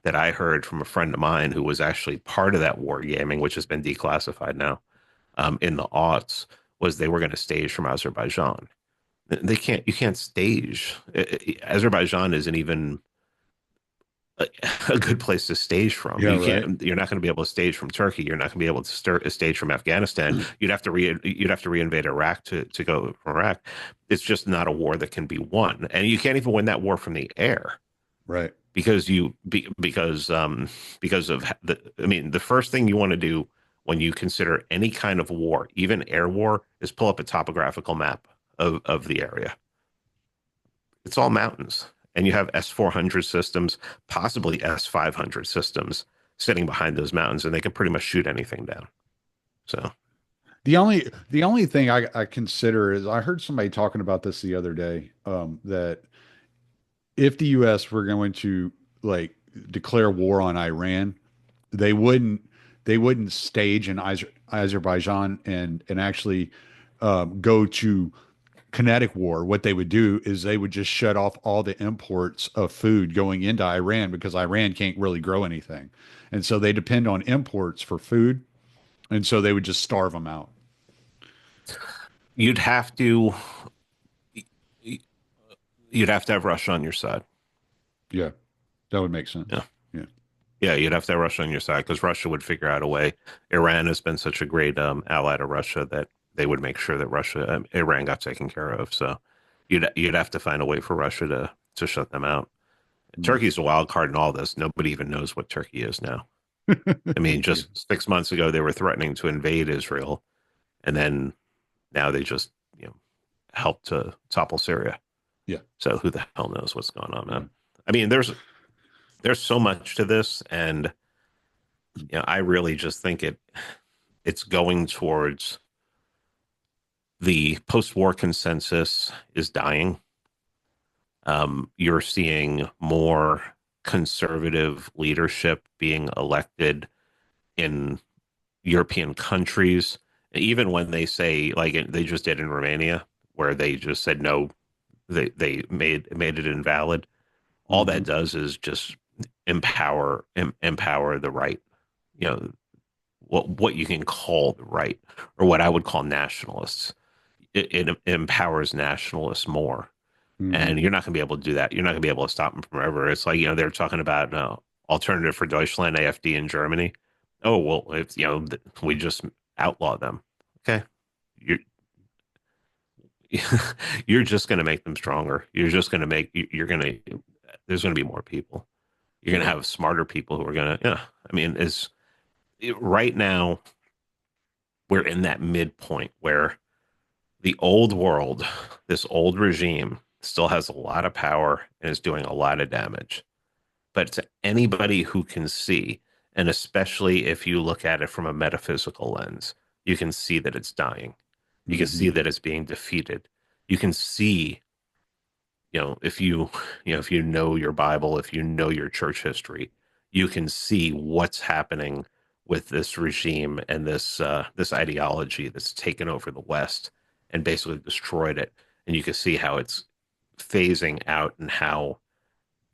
B: that I heard from a friend of mine who was actually part of that wargaming, which has been declassified now, in the aughts, was they were going to stage from Azerbaijan. You can't stage. Azerbaijan isn't even a, a good place to stage from.
A: Yeah, right.
B: You're not going to be able to stage from Turkey. You're not going to be able to stage from Afghanistan. You'd have to reinvade Iraq to go from Iraq. It's just not a war that can be won. And you can't even win that war from the air
A: Right.
B: because of I mean, the first thing you want to do when you consider any kind of war, even air war, is pull up a topographical map of the area. It's all mountains, and you have S-400 systems, possibly S-500 systems sitting behind those mountains, and they can pretty much shoot anything down. So
A: The only thing I consider is I heard somebody talking about this the other day, that if the US were going to like declare war on Iran, they wouldn't they wouldn't stage in Azerbaijan and actually go to kinetic war. What they would do is they would just shut off all the imports of food going into Iran because Iran can't really grow anything. And so they depend on imports for food. And so they would just starve them out.
B: you'd have to you'd have to have Russia on your side.
A: Yeah, that would make
B: Yeah.
A: sense. Yeah.
B: Yeah, you'd have to have Russia on your side because Russia would figure out a way. Iran has been such a great ally to Russia that they would make sure that Iran got taken care of. So you'd have to find a way for Russia to shut them out.
A: Mm.
B: Turkey's a wild card in all this. Nobody even knows what Turkey is now. I mean,
A: Yeah.
B: just 6 months ago they were threatening to invade Israel, and then now they just helped to topple Syria.
A: Yeah.
B: So who the hell knows what's going on,
A: Yeah.
B: man? I mean, there's so much to this, and I really just think it's going towards the post-war consensus is dying. You're seeing more conservative leadership being elected in European countries, even when they say, like they just did in Romania, where they just said no, they made it invalid. All that
A: Hmm.
B: does is just empower the right, you know, what you can call the right, or what I would call nationalists. It empowers nationalists more.
A: Hmm.
B: and you're not going to be able to do that. You're not going to be able to stop them from ever. It's like, they're talking about alternative for Deutschland, AfD in Germany. Oh, well, if, we just outlaw them. Okay. You're, you're just going to make them stronger. You're going to, there's going to be more people. You're going to
A: Yeah.
B: have smarter people who are going to, yeah. I mean, right now, we're in that midpoint where the old world, this old regime, still has a lot of power and is doing a lot of damage. But to anybody who can see, and especially if you look at it from a metaphysical lens, you can see that it's dying. You can
A: Hmm.
B: see that it's being defeated. You can see, if you know your Bible, if you know your church history, you can see what's happening with this regime and this ideology that's taken over the West and basically destroyed it. And you can see how it's phasing out and how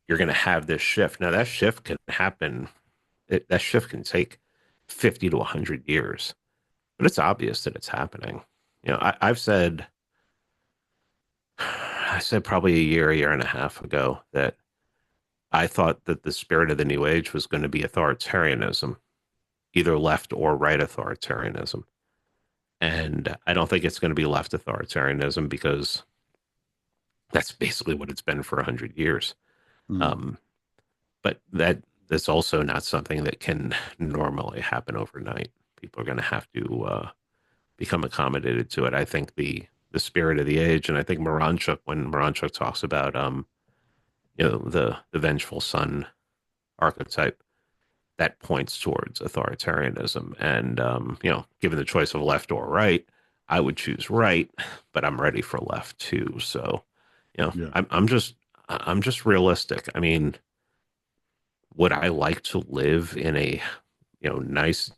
B: you're going to have this shift. Now that shift can happen. That shift can take 50 to 100 years, but it's obvious that it's happening. I said probably a year and a half ago that I thought that the spirit of the new age was going to be authoritarianism, either left or right authoritarianism. And I don't think it's going to be left authoritarianism because that's basically what it's been for 100 years.
A: Hmm.
B: Um, but that's also not something that can normally happen overnight. People are going to have to become accommodated to it. I think the spirit of the age, and I think Moranchuk, when Moranchuk talks about the vengeful son archetype, that points towards authoritarianism. And given the choice of left or right, I would choose right, but I'm ready for left too. So,
A: Yeah.
B: I'm just realistic. I mean, would I like to live in a nice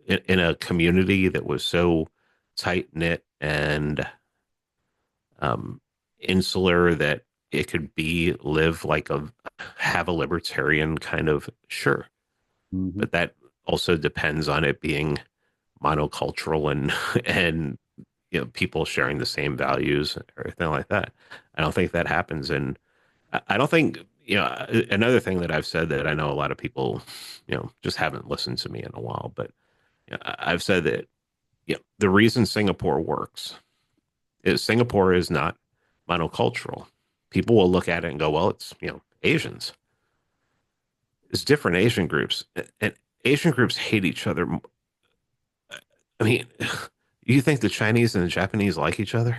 B: in a community that was so tight knit and um, insular that it could be live like a have a libertarian kind of, sure,
A: Hmm.
B: but that also depends on it being monocultural and and people sharing the same values or everything like that. I don't think that happens, and I don't think another thing that I've said that I know a lot of people just haven't listened to me in a while, but I've said that the reason Singapore works is Singapore is not monocultural. People will look at it and go, well, it's Asians. It's different Asian groups, and Asian groups hate each other. I mean, you think the Chinese and the Japanese like each other?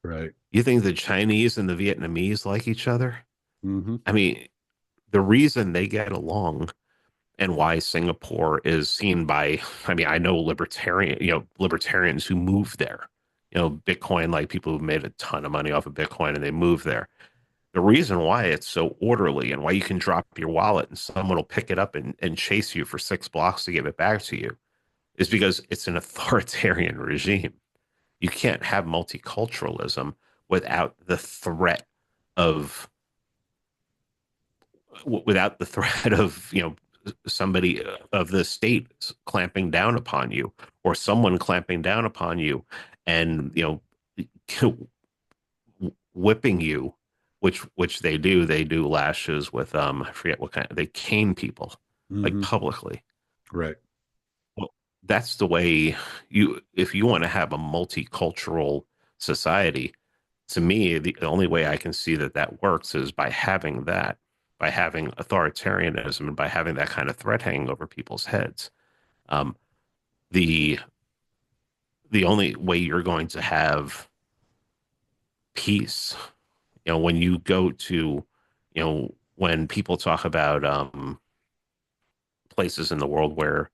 A: Right.
B: You think the Chinese and the Vietnamese like each other?
A: Hmm.
B: I mean, the reason they get along and why Singapore is seen by, I mean, I know libertarians who move there, Bitcoin, like people who made a ton of money off of Bitcoin and they move there. The reason why it's so orderly and why you can drop your wallet and someone will pick it up and chase you for 6 blocks to give it back to you is because it's an authoritarian regime. You can't have multiculturalism without the threat of without the threat of somebody of the state clamping down upon you or someone clamping down upon you and whipping you, which they do lashes with I forget what kind, they cane people like
A: Hmm.
B: publicly.
A: Right.
B: Well, that's the way if you want to have a multicultural society, to me, the only way I can see that that works is by having that, by having authoritarianism and by having that kind of threat hanging over people's heads. Um, the the only way you're going to have peace, when you go to, when people talk about places in the world where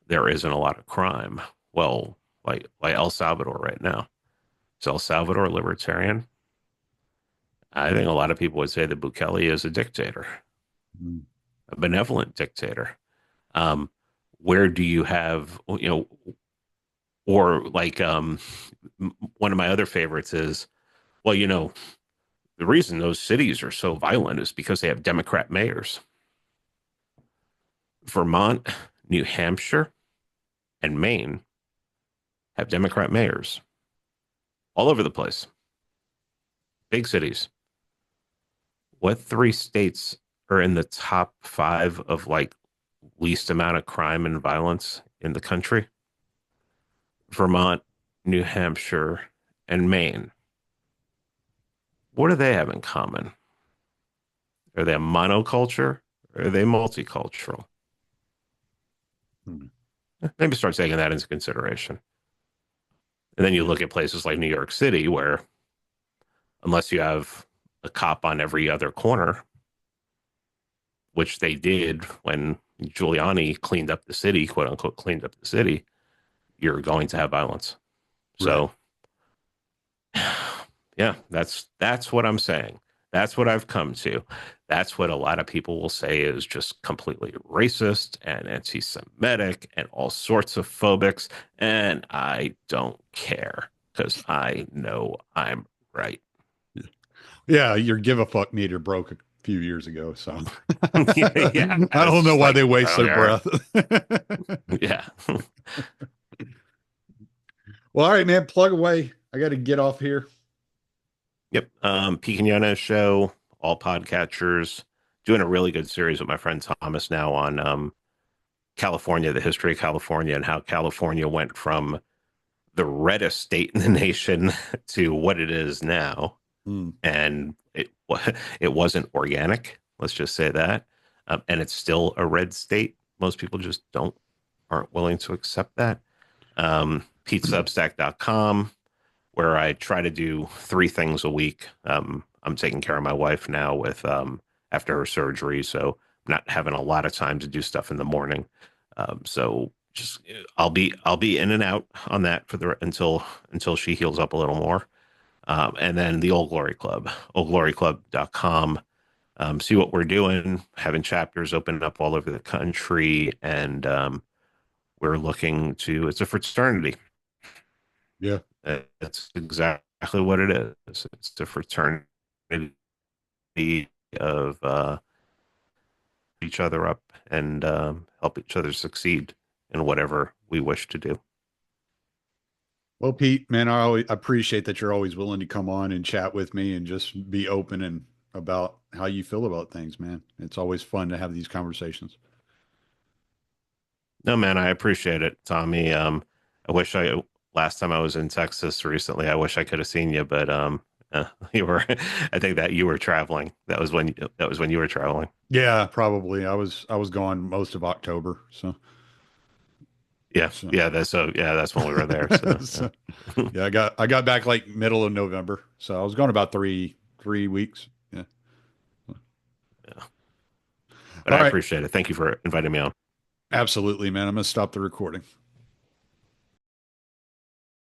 B: there isn't a lot of crime, well, like El Salvador right now. Is El Salvador libertarian? I think a lot of people would say that Bukele is a dictator,
A: Mm.
B: a benevolent dictator. Um, where do you have, or like one of my other favorites is, well, the reason those cities are so violent is because they have Democrat mayors. Vermont, New Hampshire, and Maine have Democrat mayors all over the place. big cities. What three states are in the top five of like least amount of crime and violence in the country? Vermont, New Hampshire, and Maine. What do they have in common? Are they a monoculture or are they multicultural?
A: Hmm.
B: Maybe start taking that into consideration. And then you look at places like New York City, where unless you have a cop on every other corner, which they did when Giuliani cleaned up the city, quote unquote, cleaned up the city, you're going to have violence.
A: Right.
B: So, yeah, that's what I'm saying. That's what I've come to. That's what a lot of people will say is just completely racist and anti-Semitic and all sorts of phobics. And I don't care because I know I'm right.
A: Yeah, your give a fuck meter broke a few years ago, so
B: Yeah,
A: I
B: it's
A: don't know
B: just
A: why
B: like,
A: they waste
B: I don't
A: their
B: care.
A: breath.
B: Yeah.
A: Well, all right, man, plug away. I got to get off here.
B: Yep. Quinones show, all podcatchers, doing a really good series with my friend Thomas now on California, the history of California, and how California went from the reddest state in the nation to what it is now.
A: Hmm.
B: And it wasn't organic. Let's just say that. And it's still a red state. Most people just aren't willing to accept that. PeteSubstack.com, where I try to do three things a week. I'm taking care of my wife now with after her surgery, so I'm not having a lot of time to do stuff in the morning. So just I'll be in and out on that for the until she heals up a little more. And then the Old Glory Club, oldgloryclub.com. See what we're doing, having chapters open up all over the country, and we're looking to. It's a fraternity.
A: Yeah.
B: That's exactly what it is. It's a fraternity of each other up and help each other succeed in whatever we wish to do.
A: Well, Pete, man, I always appreciate that you're always willing to come on and chat with me and just be open and about how you feel about things, man. It's always fun to have these conversations.
B: No, man, I appreciate it, Tommy. I wish I last time I was in Texas recently, I wish I could have seen you, but you were. I think that you were traveling. That was when you were traveling.
A: Yeah, probably. I was gone most of October, so
B: Yeah,
A: so,
B: yeah. That's when we were there. So
A: so
B: yeah.
A: yeah, I got back like middle of November, so I was gone about three weeks. Yeah.
B: Yeah. But
A: All
B: I
A: right.
B: appreciate it. Thank you for inviting me on.
A: Absolutely, man. I'm gonna stop the recording.